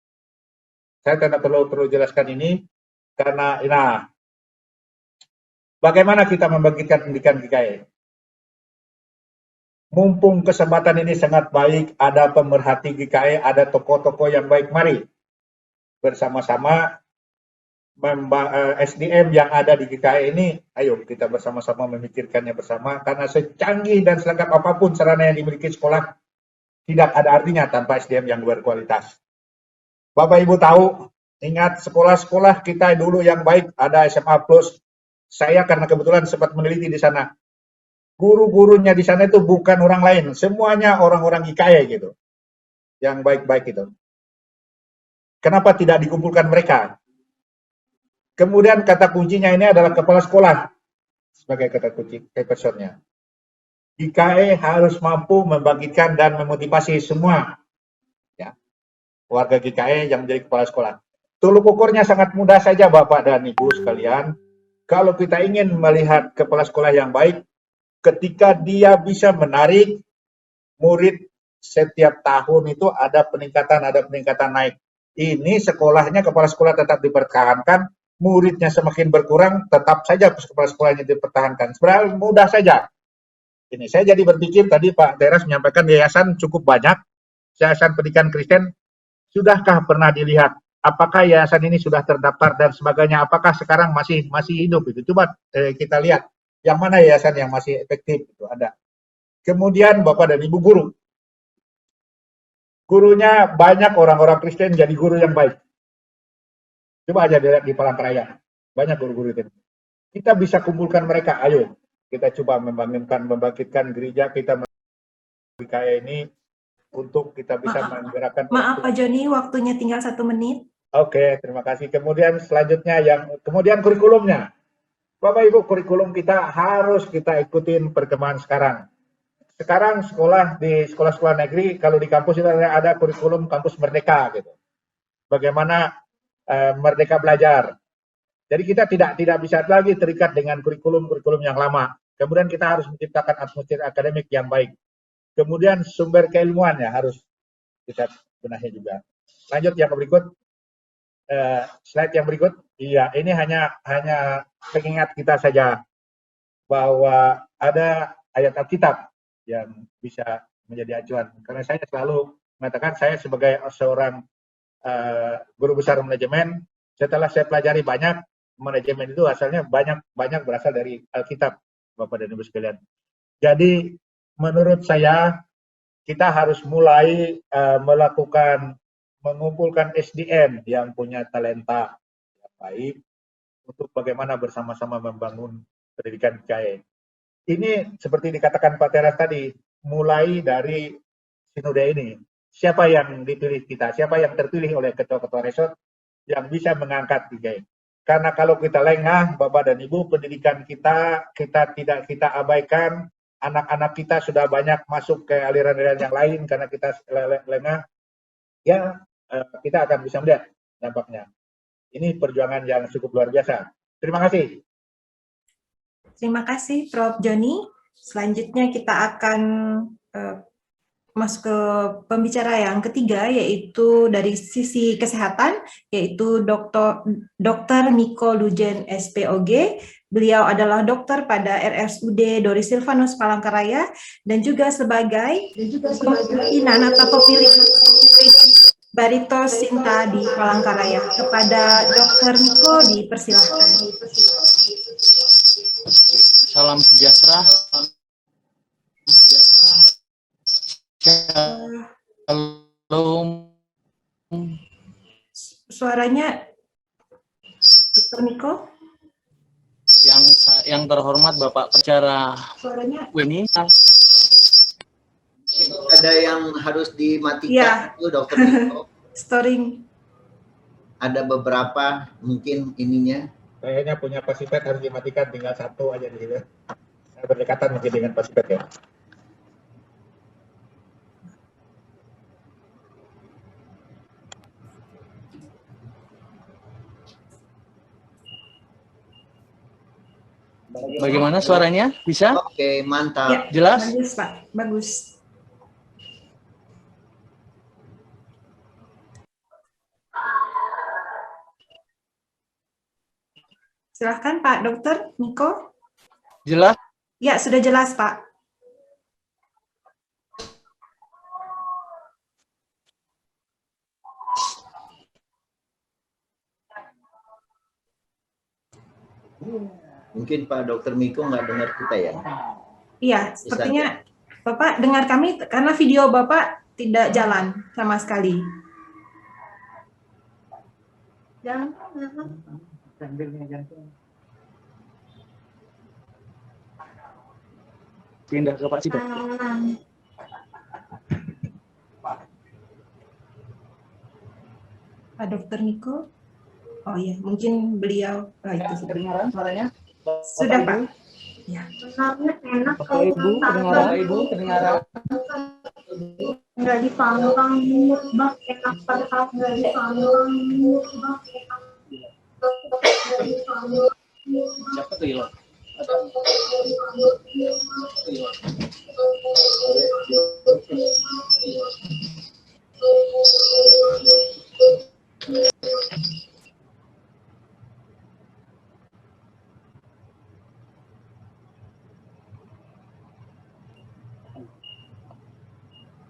saya tidak perlu jelaskan ini karena bagaimana kita membangkitkan pendidikan GKE. Mumpung kesempatan ini sangat baik, ada pemerhati GKE, ada tokoh-tokoh yang baik, mari bersama-sama SDM yang ada di GKE ini, ayo kita bersama-sama memikirkannya bersama, karena secanggih dan selengkap apapun sarana yang dimiliki sekolah, tidak ada artinya tanpa SDM yang berkualitas. Bapak Ibu tahu, ingat sekolah-sekolah kita dulu yang baik, ada SMA Plus. Saya karena kebetulan sempat meneliti di sana. Guru-gurunya di sana itu bukan orang lain, semuanya orang-orang GKE gitu. Yang baik-baik itu. Kenapa tidak dikumpulkan mereka? Kemudian kata kuncinya ini adalah kepala sekolah sebagai kata kunci personnya. GKE harus mampu membangkitkan dan memotivasi semua warga GKE yang menjadi kepala sekolah. Tolok ukurnya sangat mudah saja Bapak dan Ibu sekalian. Kalau kita ingin melihat kepala sekolah yang baik, ketika dia bisa menarik murid setiap tahun itu ada peningkatan naik. Ini sekolahnya, kepala sekolah tetap dipertahankan, muridnya semakin berkurang, tetap saja kepala sekolahnya dipertahankan. Sebenarnya mudah saja. Ini saya jadi berpikir tadi Pak Teras menyampaikan yayasan cukup banyak, yayasan pendidikan Kristen. Sudahkah pernah dilihat apakah yayasan ini sudah terdaftar dan sebagainya? Apakah sekarang masih hidup itu? Coba kita lihat yang mana yayasan yang masih efektif itu ada. Kemudian Bapak dan Ibu guru, gurunya banyak orang-orang Kristen jadi guru yang baik. Coba aja dilihat di Palangkaraya, banyak guru-guru itu. Kita bisa kumpulkan mereka, ayo kita coba membangkitkan gereja kita kayak ini. Untuk kita bisa menggerakkan. Maaf Pak Joni, waktunya tinggal 1 menit. Oke, terima kasih. Kemudian selanjutnya kemudian kurikulumnya. Bapak Ibu, kurikulum kita harus kita ikutin perkembangan sekarang. Sekarang di sekolah-sekolah negeri, kalau di kampus itu ada kurikulum kampus merdeka gitu. Bagaimana merdeka belajar. Jadi kita tidak bisa lagi terikat dengan kurikulum yang lama. Kemudian kita harus menciptakan atmosfer akademik yang baik. Kemudian sumber keilmuan ya harus kita benahi juga. Lanjut yang berikut, slide yang berikut. Iya, ini hanya pengingat kita saja bahwa ada ayat Alkitab yang bisa menjadi acuan. Karena saya selalu mengatakan saya sebagai seorang guru besar manajemen, setelah saya pelajari banyak, manajemen itu asalnya banyak berasal dari Alkitab, Bapak dan Ibu sekalian. Jadi menurut saya kita harus mulai melakukan mengumpulkan SDM yang punya talenta yang baik untuk bagaimana bersama-sama membangun pendidikan IKN. Ini seperti dikatakan Pak Teras tadi, mulai dari sinode ini. Siapa yang dipilih kita? Siapa yang terpilih oleh ketua-ketua resort yang bisa mengangkat IKN? Karena kalau kita lengah, Bapak dan Ibu, pendidikan kita tidak kita abaikan, anak-anak kita sudah banyak masuk ke aliran-aliran yang lain karena kita lengah, ya kita akan bisa melihat dampaknya. Ini perjuangan yang cukup luar biasa. Terima kasih. Terima kasih Prof. Joni. Selanjutnya kita akan masuk ke pembicara yang ketiga, yaitu dari sisi kesehatan, yaitu Dr. Miko Lujen SPOG. Beliau adalah dokter pada RSUD Dori Silvanus Palangkaraya dan juga sebagai pimpinan atau pemilik Barito Sinta di Palangkaraya. Kepada Dr. Miko dipersilahkan. Salam sejahtera. Shalom. Suaranya Dr. Miko. Yang terhormat Bapak Pengacara Weni. Ada yang harus dimatikan Ya. itu Dr. Miko. Storing. Ada beberapa mungkin ininya. Kayaknya punya pasipet harus dimatikan, tinggal satu aja di situ. Saya berdekatan mungkin dengan pasipet ya. Bagaimana suaranya? Bisa? Oke, mantap. Ya, Jelas? bagus Pak, bagus. Silahkan Pak Dokter Miko. Jelas? Ya, sudah jelas Pak. Mungkin Pak Dr. Miko nggak dengar kita ya? Iya, sepertinya Bapak dengar kami karena video Bapak tidak jalan sama sekali. Jalan. Pindah ke Pak Sibet. Pak Dokter Miko. Oh iya, mungkin beliau itu sudah. Kedengaran suaranya? Sudah Pak. Ya. Bapak Ibu, kedengaran? Ibu, kedengaran? Nggak dipanggang, bak, enak pada nggak dipanggang, bak, enak. Siapa tuh Ilo?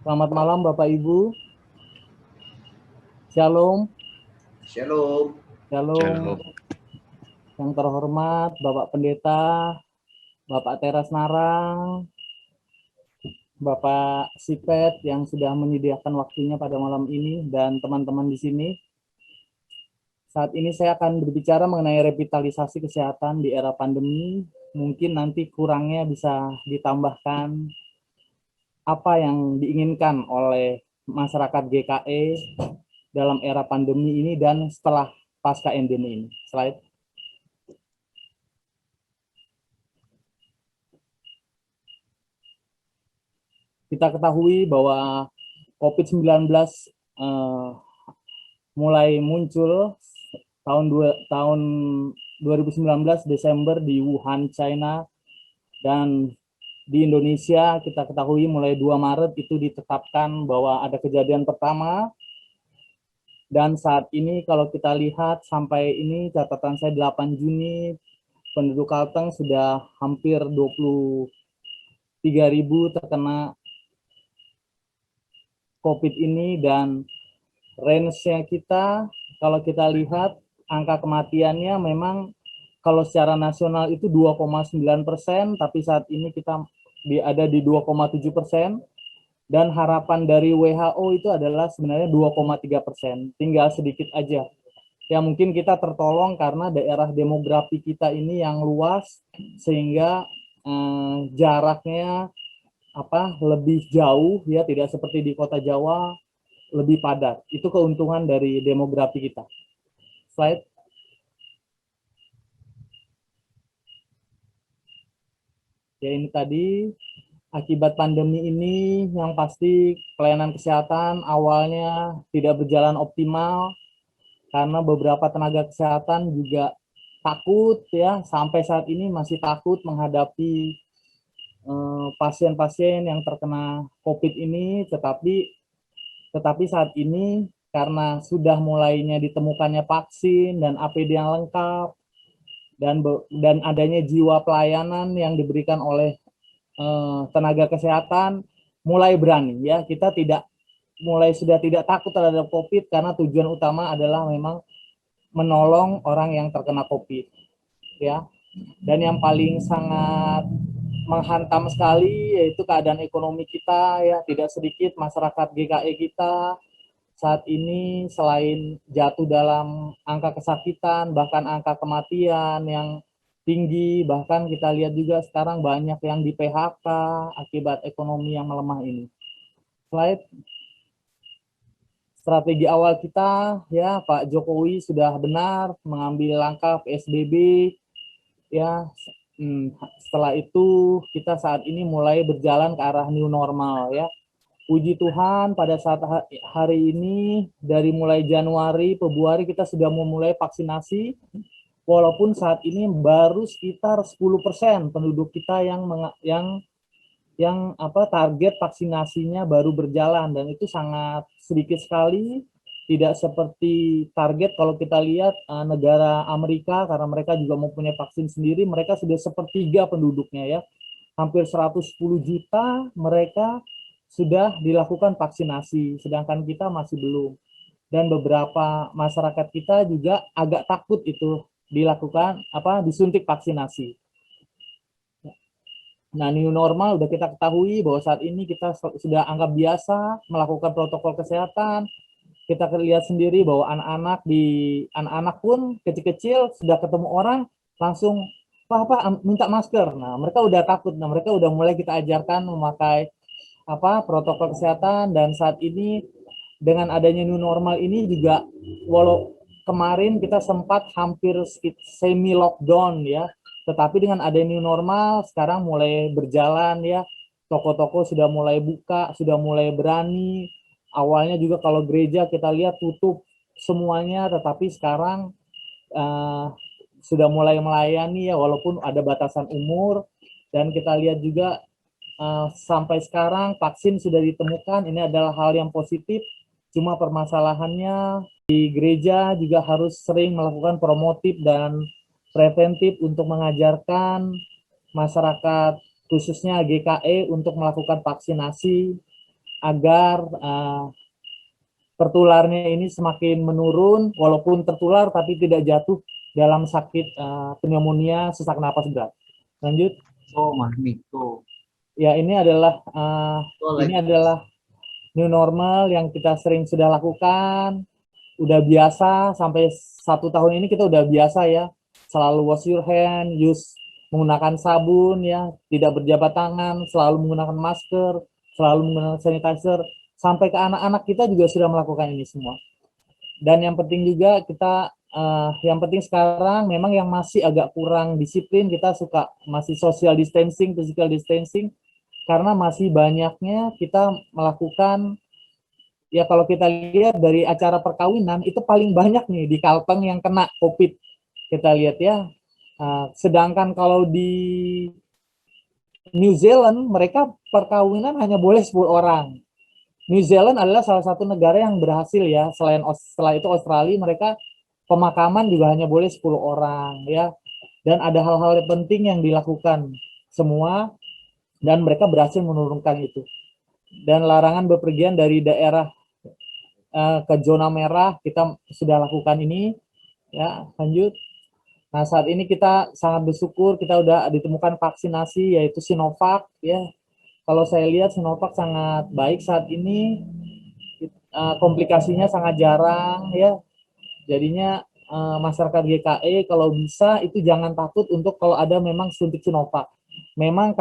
Selamat malam Bapak Ibu. Shalom. Shalom. Shalom. Yang terhormat Bapak Pendeta, Bapak Teras Narang, Bapak Sipet yang sudah menyediakan waktunya pada malam ini, dan teman-teman di sini. Saat ini saya akan berbicara mengenai revitalisasi kesehatan di era pandemi. Mungkin nanti kurangnya bisa ditambahkan apa yang diinginkan oleh masyarakat GKE dalam era pandemi ini dan setelah pasca endemi ini. Slide. Kita ketahui bahwa COVID-19 mulai muncul tahun 2019 Desember di Wuhan, China, dan di Indonesia kita ketahui mulai 2 Maret itu ditetapkan bahwa ada kejadian pertama, dan saat ini kalau kita lihat sampai ini catatan saya 8 Juni penduduk Kalteng sudah hampir 23.000 terkena COVID ini, dan range-nya kita kalau kita lihat angka kematiannya memang kalau secara nasional itu 2,9%, tapi saat ini kita ada di 2,7%. Dan harapan dari WHO itu adalah sebenarnya 2,3%, tinggal sedikit aja. Ya mungkin kita tertolong karena daerah demografi kita ini yang luas, sehingga jaraknya lebih jauh, ya tidak seperti di kota Jawa, lebih padat. Itu keuntungan dari demografi kita. Slide. Ya ini tadi akibat pandemi ini yang pasti pelayanan kesehatan awalnya tidak berjalan optimal karena beberapa tenaga kesehatan juga takut, ya sampai saat ini masih takut menghadapi pasien-pasien yang terkena COVID ini, tetapi saat ini karena sudah mulainya ditemukannya vaksin dan APD yang lengkap dan adanya jiwa pelayanan yang diberikan oleh tenaga kesehatan, mulai berani, ya kita sudah tidak takut terhadap COVID karena tujuan utama adalah memang menolong orang yang terkena COVID, ya. Dan yang paling sangat menghantam sekali yaitu keadaan ekonomi kita, ya tidak sedikit masyarakat GKE kita saat ini selain jatuh dalam angka kesakitan, bahkan angka kematian yang tinggi, bahkan kita lihat juga sekarang banyak yang di PHK akibat ekonomi yang melemah ini. Slide. Strategi awal kita, ya Pak Jokowi sudah benar mengambil langkah PSBB, ya. Setelah itu kita saat ini mulai berjalan ke arah new normal, ya. Puji Tuhan pada saat hari ini dari mulai Januari, Februari kita sudah memulai vaksinasi, walaupun saat ini baru sekitar 10% penduduk kita yang target vaksinasinya baru berjalan, dan itu sangat sedikit sekali, tidak seperti target kalau kita lihat negara Amerika, karena mereka juga mempunyai vaksin sendiri, mereka sudah sepertiga penduduknya, ya, hampir 110 juta mereka sudah dilakukan vaksinasi, sedangkan kita masih belum, dan beberapa masyarakat kita juga agak takut itu dilakukan disuntik vaksinasi. Nah, new normal udah kita ketahui bahwa saat ini kita sudah anggap biasa melakukan protokol kesehatan. Kita lihat sendiri bahwa anak-anak pun kecil-kecil sudah ketemu orang langsung Pak minta masker. Nah, mereka udah takut. Nah, mereka udah mulai kita ajarkan memakai protokol kesehatan, dan saat ini dengan adanya new normal ini juga, walau kemarin kita sempat hampir semi lockdown, ya. Tetapi dengan adanya new normal, sekarang mulai berjalan, ya. Toko-toko sudah mulai buka, sudah mulai berani. Awalnya juga kalau gereja kita lihat tutup semuanya, tetapi sekarang sudah mulai melayani, ya, walaupun ada batasan umur. Dan kita lihat juga sampai sekarang vaksin sudah ditemukan, ini adalah hal yang positif. Cuma permasalahannya di gereja juga harus sering melakukan promotif dan preventif untuk mengajarkan masyarakat khususnya GKE untuk melakukan vaksinasi agar tertularnya ini semakin menurun, walaupun tertular tapi tidak jatuh dalam sakit pneumonia, sesak napas berat. Lanjut. Oh, Mahmiko. Ya, ini adalah new normal yang kita sering sudah lakukan, udah biasa sampai 1 tahun ini kita udah biasa, ya. Selalu wash your hand, menggunakan sabun, ya, tidak berjabat tangan, selalu menggunakan masker, selalu menggunakan sanitizer, sampai ke anak-anak kita juga sudah melakukan ini semua. Dan yang penting juga yang penting sekarang memang yang masih agak kurang disiplin, kita masih social distancing, physical distancing, karena masih banyaknya kita melakukan, ya kalau kita lihat dari acara perkawinan itu paling banyak nih di Kalteng yang kena COVID. Kita lihat, ya. Sedangkan kalau di New Zealand mereka perkawinan hanya boleh 10 orang. New Zealand adalah salah satu negara yang berhasil, ya. Setelah itu Australia, mereka pemakaman juga hanya boleh 10 orang, ya. Dan ada hal-hal penting yang dilakukan semua, dan mereka berhasil menurunkan itu. Dan larangan bepergian dari daerah ke zona merah kita sudah lakukan ini, ya. Lanjut. Nah, saat ini kita sangat bersyukur kita udah ditemukan vaksinasi yaitu Sinovac, ya. kalau saya lihat Sinovac sangat baik saat ini, komplikasinya sangat jarang ya. Jadinya masyarakat GKE kalau bisa itu jangan takut untuk kalau ada memang suntik Sinovac. Memang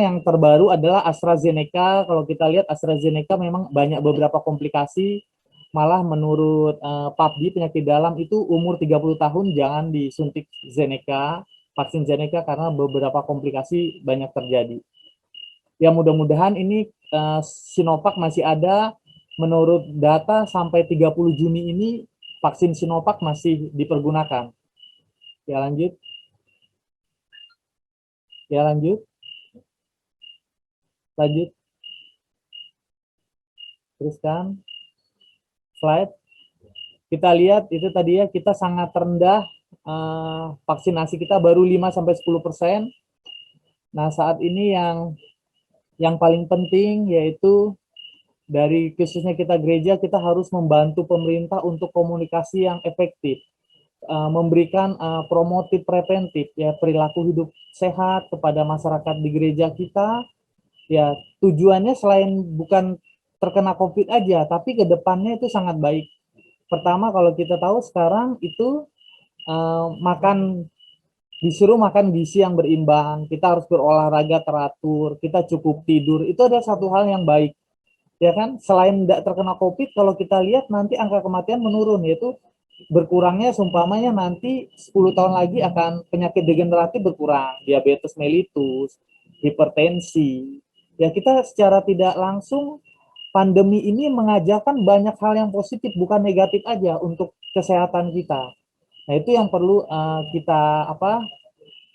yang terbaru adalah AstraZeneca. Kalau kita lihat AstraZeneca memang banyak beberapa komplikasi. Malah menurut PAPDI penyakit dalam itu umur 30 tahun jangan disuntik vaksin Zeneca karena beberapa komplikasi banyak terjadi. Ya mudah-mudahan ini Sinovac masih ada. Menurut data sampai 30 Juni ini vaksin Sinovac masih dipergunakan. Ya lanjut. Ya lanjut. Lanjut. Teruskan. Slide. Kita lihat itu tadi ya, kita sangat rendah, vaksinasi kita baru 5-10%. Nah saat ini yang paling penting yaitu dari khususnya kita gereja, kita harus membantu pemerintah untuk komunikasi yang efektif, memberikan promotif preventif ya, perilaku hidup sehat kepada masyarakat di gereja kita. Ya tujuannya selain bukan terkena COVID aja, tapi ke depannya itu sangat baik. Pertama kalau kita tahu sekarang itu disuruh makan gizi yang berimbang, kita harus berolahraga teratur, kita cukup tidur, itu ada satu hal yang baik. Ya kan, selain tidak terkena COVID, kalau kita lihat nanti angka kematian menurun, yaitu berkurangnya seumpamanya nanti 10 tahun lagi akan penyakit degeneratif berkurang, diabetes mellitus, hipertensi. Ya kita secara tidak langsung pandemi ini mengajarkan banyak hal yang positif, bukan negatif aja untuk kesehatan kita. Nah itu yang perlu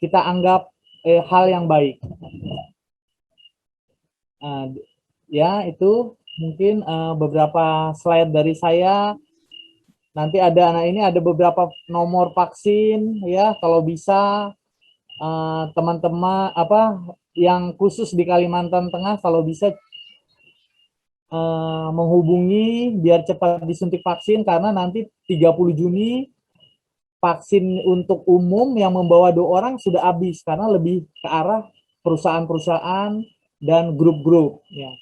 kita anggap hal yang baik. Ya itu mungkin beberapa slide dari saya. Nanti ada beberapa nomor vaksin ya, kalau bisa teman-teman yang khusus di Kalimantan Tengah kalau bisa menghubungi biar cepat disuntik vaksin, karena nanti 30 Juni vaksin untuk umum yang membawa 2 orang sudah habis, karena lebih ke arah perusahaan-perusahaan dan grup-grup ya.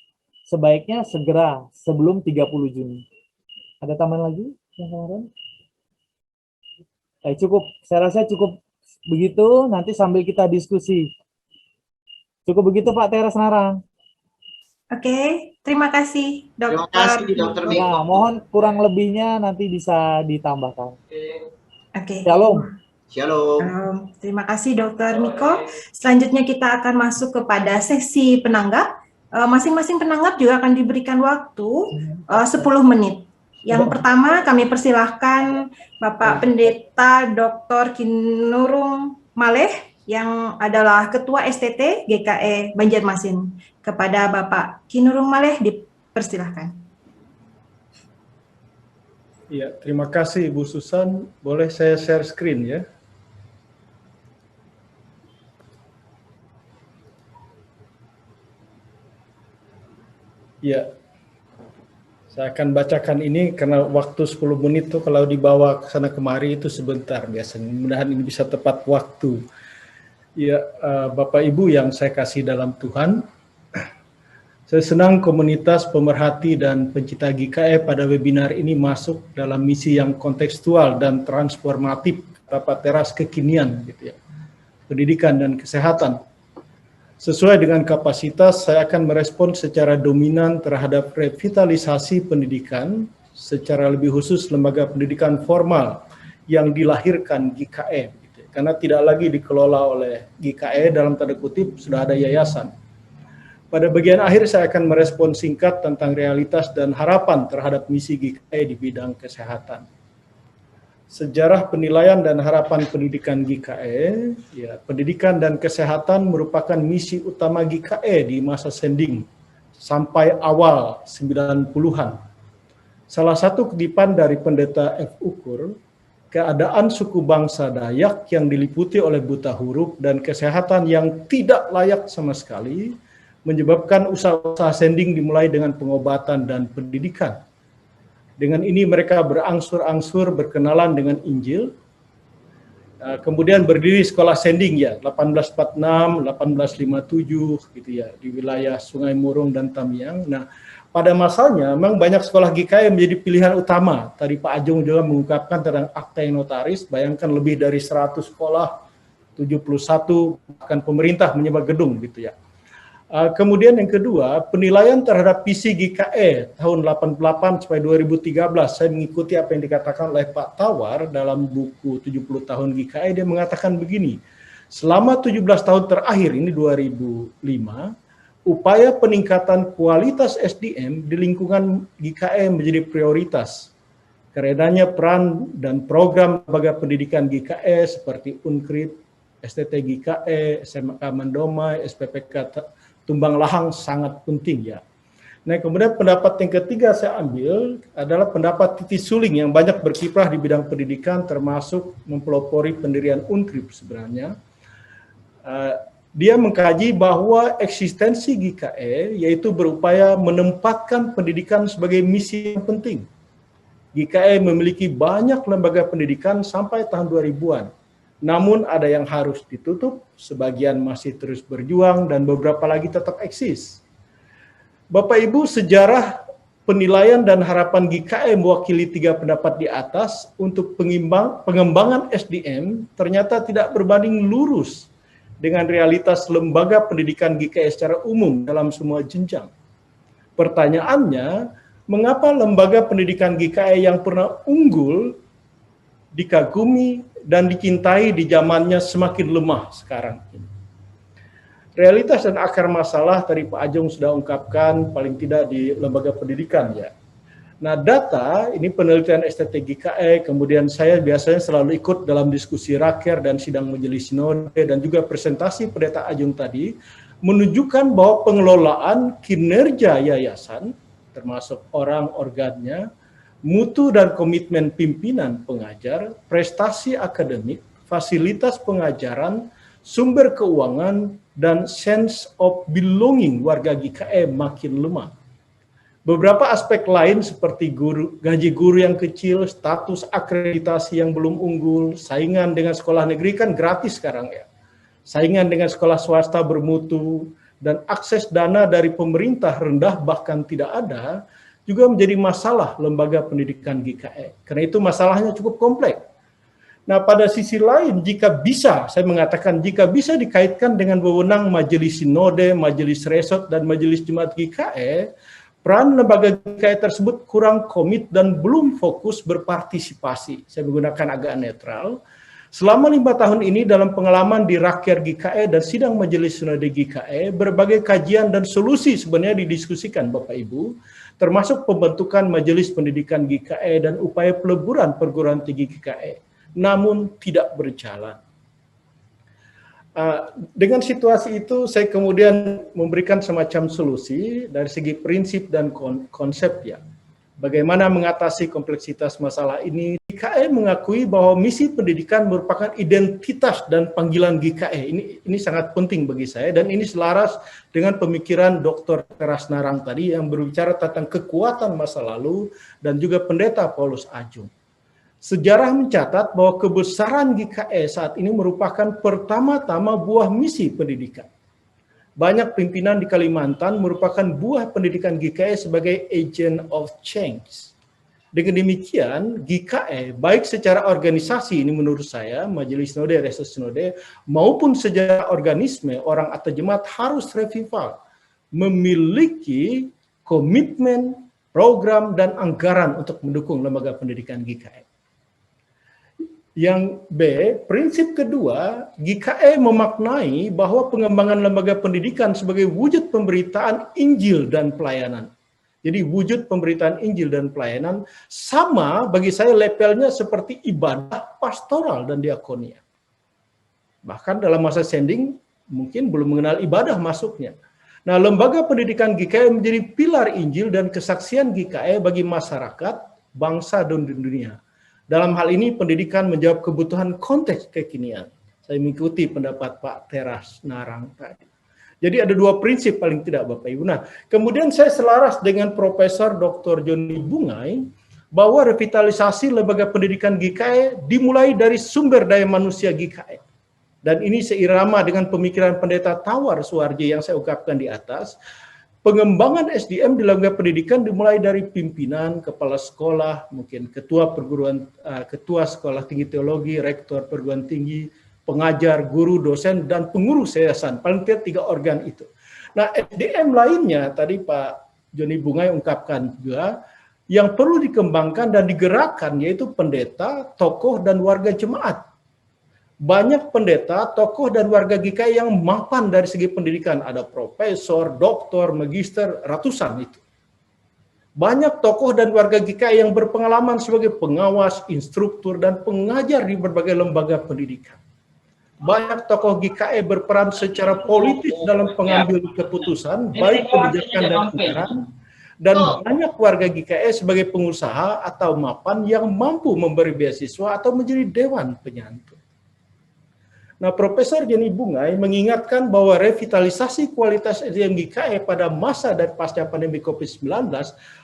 Sebaiknya segera sebelum 30 Juni. Ada tambahan lagi yang kemarin? Cukup, saya rasa cukup begitu, nanti sambil kita diskusi. Cukup begitu Pak Teras Narang. Oke, terima kasih Dokter. Terima kasih Dokter Miko. Ya, mohon kurang lebihnya nanti bisa ditambahkan. Oke. Shalom. Shalom. Terima kasih Dokter Miko. Selanjutnya kita akan masuk kepada sesi penanggap. Masing-masing penanggap juga akan diberikan waktu 10 menit. Yang pertama kami persilahkan Bapak Pendeta Dr. Kinurung Maleh yang adalah Ketua STT GKE Banjarmasin. Kepada Bapak Kinurung Maleh dipersilahkan. Ya, terima kasih Ibu Susan. Boleh saya share screen ya? Ya, saya akan bacakan ini karena waktu 10 menit tuh kalau dibawa ke sana kemari itu sebentar biasanya. Mudah-mudahan ini bisa tepat waktu. Ya, Bapak Ibu yang saya kasih dalam Tuhan, saya senang komunitas pemerhati dan pencinta GKE pada webinar ini masuk dalam misi yang kontekstual dan transformatif, Bapak Teras kekinian, gitu ya, pendidikan dan kesehatan. Sesuai dengan kapasitas, saya akan merespon secara dominan terhadap revitalisasi pendidikan, secara lebih khusus lembaga pendidikan formal yang dilahirkan GKE, gitu ya, karena tidak lagi dikelola oleh GKE dalam tanda kutip, sudah ada yayasan. Pada bagian akhir saya akan merespon singkat tentang realitas dan harapan terhadap misi GKE di bidang kesehatan. Sejarah penilaian dan harapan pendidikan GKE, ya, pendidikan dan kesehatan merupakan misi utama GKE di masa sending sampai awal 90-an. Salah satu kutipan dari Pendeta F. Ukur, keadaan suku bangsa Dayak yang diliputi oleh buta huruf dan kesehatan yang tidak layak sama sekali, menyebabkan usaha-usaha sending dimulai dengan pengobatan dan pendidikan. Dengan ini mereka berangsur-angsur berkenalan dengan Injil, Kemudian berdiri sekolah sending ya 1846, 1857 gitu ya di wilayah Sungai Murung dan Tamiang. Nah, pada masanya memang banyak sekolah GKE menjadi pilihan utama. Tadi Pak Ajung juga mengungkapkan tentang akte notaris, bayangkan lebih dari 100 sekolah, 71 bahkan pemerintah menyewa gedung gitu ya. Kemudian yang kedua, penilaian terhadap visi GKE tahun 88 sampai 2013, saya mengikuti apa yang dikatakan oleh Pak Tawar dalam buku 70 tahun GKE, dia mengatakan begini, selama 17 tahun terakhir, ini 2005, upaya peningkatan kualitas SDM di lingkungan GKE menjadi prioritas. Karenanya peran dan program lembaga pendidikan GKE seperti UNKRIT, STT GKE, SMK Mandomai, SPPK Tumbang Lahang sangat penting ya. Nah, kemudian pendapat yang ketiga saya ambil adalah pendapat Titi Suling yang banyak berkiprah di bidang pendidikan termasuk mempelopori pendirian UNKRIP sebenarnya. Dia mengkaji bahwa eksistensi GKE yaitu berupaya menempatkan pendidikan sebagai misi yang penting. GKE memiliki banyak lembaga pendidikan sampai tahun 2000-an. Namun ada yang harus ditutup, sebagian masih terus berjuang, dan beberapa lagi tetap eksis. Bapak Ibu, sejarah penilaian dan harapan GKE mewakili 3 pendapat di atas untuk pengembangan SDM ternyata tidak berbanding lurus dengan realitas lembaga pendidikan GKE secara umum dalam semua jenjang. Pertanyaannya, mengapa lembaga pendidikan GKE yang pernah unggul, dikagumi, dan dicintai di zamannya semakin lemah sekarang ini? Realitas dan akar masalah tadi Pak Ajung sudah ungkapkan paling tidak di lembaga pendidikan ya. Nah, data ini penelitian STT GKE, kemudian saya biasanya selalu ikut dalam diskusi raker dan sidang majelis sinode dan juga presentasi Pendeta Ajung tadi menunjukkan bahwa pengelolaan kinerja yayasan termasuk orang organnya, mutu dan komitmen pimpinan pengajar, prestasi akademik, fasilitas pengajaran, sumber keuangan, dan sense of belonging warga GKE makin lemah. Beberapa aspek lain seperti gaji guru yang kecil, status akreditasi yang belum unggul, saingan dengan sekolah negeri kan gratis sekarang ya, saingan dengan sekolah swasta bermutu, dan akses dana dari pemerintah rendah bahkan tidak ada, juga menjadi masalah lembaga pendidikan GKE. Karena itu masalahnya cukup kompleks. Nah, pada sisi lain, jika bisa, saya mengatakan jika bisa dikaitkan dengan wewenang majelis sinode, majelis resort, dan majelis jemaat GKE, peran lembaga GKE tersebut kurang komit dan belum fokus berpartisipasi. Saya menggunakan agak netral. Selama 5 tahun ini dalam pengalaman di Raker GKE dan sidang majelis sinode GKE, berbagai kajian dan solusi sebenarnya didiskusikan Bapak Ibu, termasuk pembentukan majelis pendidikan GKE dan upaya peleburan perguruan tinggi GKE, namun tidak berjalan. Dengan situasi itu saya kemudian memberikan semacam solusi dari segi prinsip dan konsep ya. Bagaimana mengatasi kompleksitas masalah ini? GKE mengakui bahwa misi pendidikan merupakan identitas dan panggilan GKE. Ini sangat penting bagi saya dan ini selaras dengan pemikiran Dr. Teras Narang tadi yang berbicara tentang kekuatan masa lalu dan juga Pendeta Paulus Ajung. Sejarah mencatat bahwa kebesaran GKE saat ini merupakan pertama-tama buah misi pendidikan. Banyak pimpinan di Kalimantan merupakan buah pendidikan GKE sebagai agent of change. Dengan demikian, GKE baik secara organisasi ini menurut saya, majelis sinode, resort sinode, maupun secara organisme, orang atau jemaat harus revival, memiliki komitmen, program, dan anggaran untuk mendukung lembaga pendidikan GKE. Yang B, prinsip kedua, GKE memaknai bahwa pengembangan lembaga pendidikan sebagai wujud pemberitaan Injil dan pelayanan. Jadi wujud pemberitaan Injil dan pelayanan sama bagi saya levelnya seperti ibadah pastoral dan diakonia. Bahkan dalam masa sending mungkin belum mengenal ibadah masuknya. Nah, lembaga pendidikan GKE menjadi pilar Injil dan kesaksian GKE bagi masyarakat, bangsa, dan dunia. Dalam hal ini pendidikan menjawab kebutuhan konteks kekinian. Saya mengikuti pendapat Pak Teras Narang tadi. Jadi ada 2 prinsip paling tidak Bapak Ibu. Nah, kemudian saya selaras dengan Profesor Dr. Joni Bungai bahwa revitalisasi lembaga pendidikan GKI dimulai dari sumber daya manusia GKI. Dan ini seirama dengan pemikiran Pendeta Tawar Suwarji yang saya ungkapkan di atas. Pengembangan SDM di lembaga pendidikan dimulai dari pimpinan, kepala sekolah, mungkin ketua sekolah tinggi teologi, rektor perguruan tinggi, pengajar, guru, dosen, dan pengurus yayasan. Paling tidak 3 organ itu. Nah, SDM lainnya tadi Pak Joni Bungai ungkapkan juga yang perlu dikembangkan dan digerakkan yaitu pendeta, tokoh, dan warga jemaat. Banyak pendeta, tokoh, dan warga GKI yang mapan dari segi pendidikan. Ada profesor, doktor, magister, ratusan itu. Banyak tokoh dan warga GKI yang berpengalaman sebagai pengawas, instruktur, dan pengajar di berbagai lembaga pendidikan. Banyak tokoh GKI berperan secara politis dalam pengambil keputusan, baik kebijakan dan anggaran, dan banyak warga GKI sebagai pengusaha atau mapan yang mampu memberi beasiswa atau menjadi dewan penyantun. Nah, Profesor Joni Bungai mengingatkan bahwa revitalisasi kualitas SDM GKI pada masa dan pasca pandemi COVID-19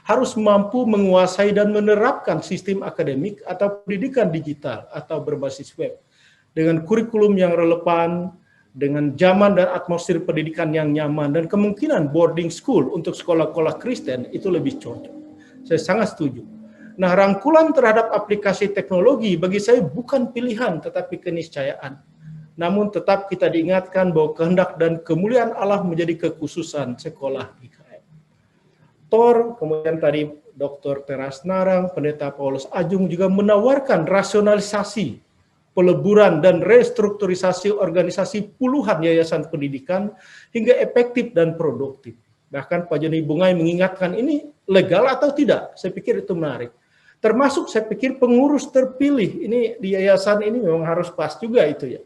harus mampu menguasai dan menerapkan sistem akademik atau pendidikan digital atau berbasis web dengan kurikulum yang relevan, dengan zaman dan atmosfer pendidikan yang nyaman, dan kemungkinan boarding school untuk sekolah-sekolah Kristen itu lebih cocok. Saya sangat setuju. Nah, rangkulan terhadap aplikasi teknologi bagi saya bukan pilihan tetapi keniscayaan. Namun tetap kita diingatkan bahwa kehendak dan kemuliaan Allah menjadi kekhususan sekolah GKI. Kemudian tadi Dr. Teras Narang, Pendeta Paulus Ajung juga menawarkan rasionalisasi, peleburan, dan restrukturisasi organisasi puluhan yayasan pendidikan hingga efektif dan produktif. Bahkan Pak Joni Bungai mengingatkan ini legal atau tidak, saya pikir itu menarik. Termasuk saya pikir pengurus terpilih, ini di yayasan ini memang harus pas juga itu ya.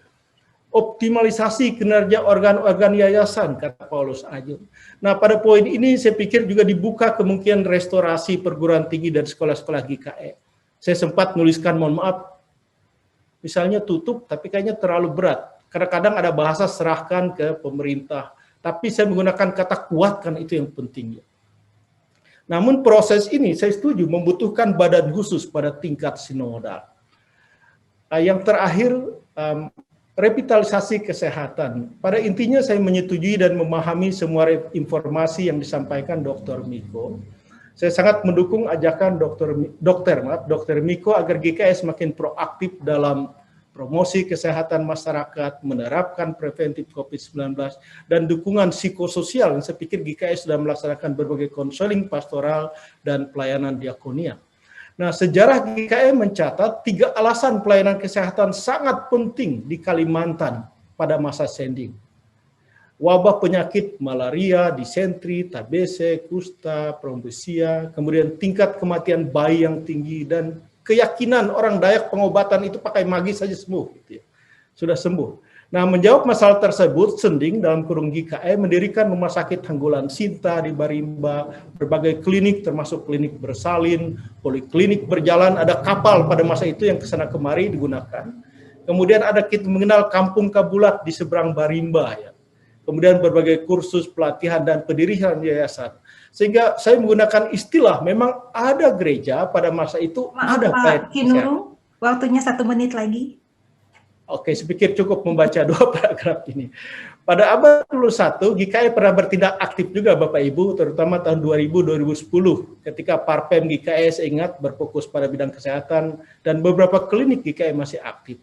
Optimalisasi kinerja organ-organ yayasan, kata Paulus Ajung. Nah, pada poin ini saya pikir juga dibuka kemungkinan restorasi perguruan tinggi dan sekolah-sekolah GKI. Saya sempat menuliskan, mohon maaf, misalnya tutup, tapi kayaknya terlalu berat. Kadang-kadang ada bahasa serahkan ke pemerintah, tapi saya menggunakan kata kuatkan, itu yang penting. Namun proses ini saya setuju membutuhkan badan khusus pada tingkat sinodal. Yang terakhir, revitalisasi kesehatan. Pada intinya saya menyetujui dan memahami semua informasi yang disampaikan Dr. Miko. Saya sangat mendukung ajakan Dr. Miko agar GKI semakin proaktif dalam promosi kesehatan masyarakat, menerapkan preventif COVID-19, dan dukungan psikososial yang saya pikir GKI sudah melaksanakan berbagai konseling pastoral dan pelayanan diakonia. Nah, sejarah GKI mencatat 3 alasan pelayanan kesehatan sangat penting di Kalimantan pada masa sending. Wabah penyakit malaria, disentri, TBC, kusta, trombosia, kemudian tingkat kematian bayi yang tinggi, dan keyakinan orang Dayak pengobatan itu pakai magis saja sembuh, gitu ya. Sudah sembuh. Nah, menjawab masalah tersebut, Sending dalam kurung GKI mendirikan rumah sakit Hanggulan Sinta di Barimba, berbagai klinik termasuk klinik bersalin, poliklinik berjalan, ada kapal pada masa itu yang kesana kemari digunakan. Kemudian ada kita mengenal Kampung Kabulat di seberang Barimba ya. Kemudian berbagai kursus pelatihan dan pendirian yayasan. Sehingga saya menggunakan istilah memang ada gereja pada masa itu. Maaf, ada Pak Kinurung, waktunya 1 menit lagi. Oke, saya pikir cukup membaca 2 paragraf ini. Pada abad 21, GKI pernah bertindak aktif juga Bapak Ibu, terutama tahun 2000-2010, ketika Parpem GKI saya ingat berfokus pada bidang kesehatan, dan beberapa klinik GKI masih aktif.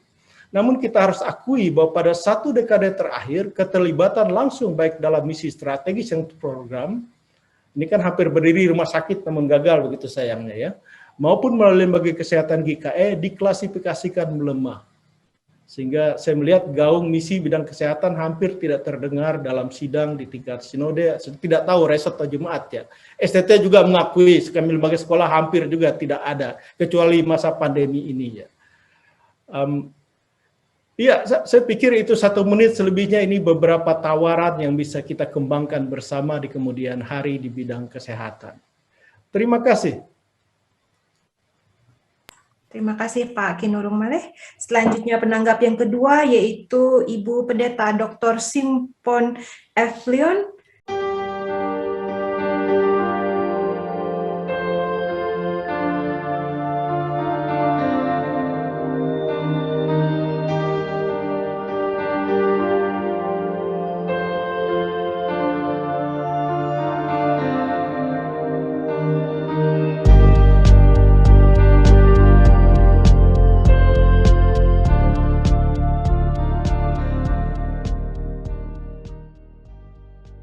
Namun kita harus akui bahwa pada 1 dekade terakhir, keterlibatan langsung baik dalam misi strategis yang program, ini kan hampir berdiri rumah sakit namun gagal begitu sayangnya ya, maupun melalui lembaga kesehatan GKI diklasifikasikan melemah. Sehingga saya melihat gaung misi bidang kesehatan hampir tidak terdengar dalam sidang di tingkat sinode, tidak tahu resort atau jemaat ya. STT juga mengakui kami lembaga sekolah hampir juga tidak ada, kecuali masa pandemi ini ya. Iya, saya pikir itu 1 menit, selebihnya ini beberapa tawaran yang bisa kita kembangkan bersama di kemudian hari di bidang kesehatan. Terima kasih. Terima kasih Pak Kinurung Maleh. Selanjutnya penanggap yang kedua yaitu Ibu Pendeta Dr. Simpon F. Leon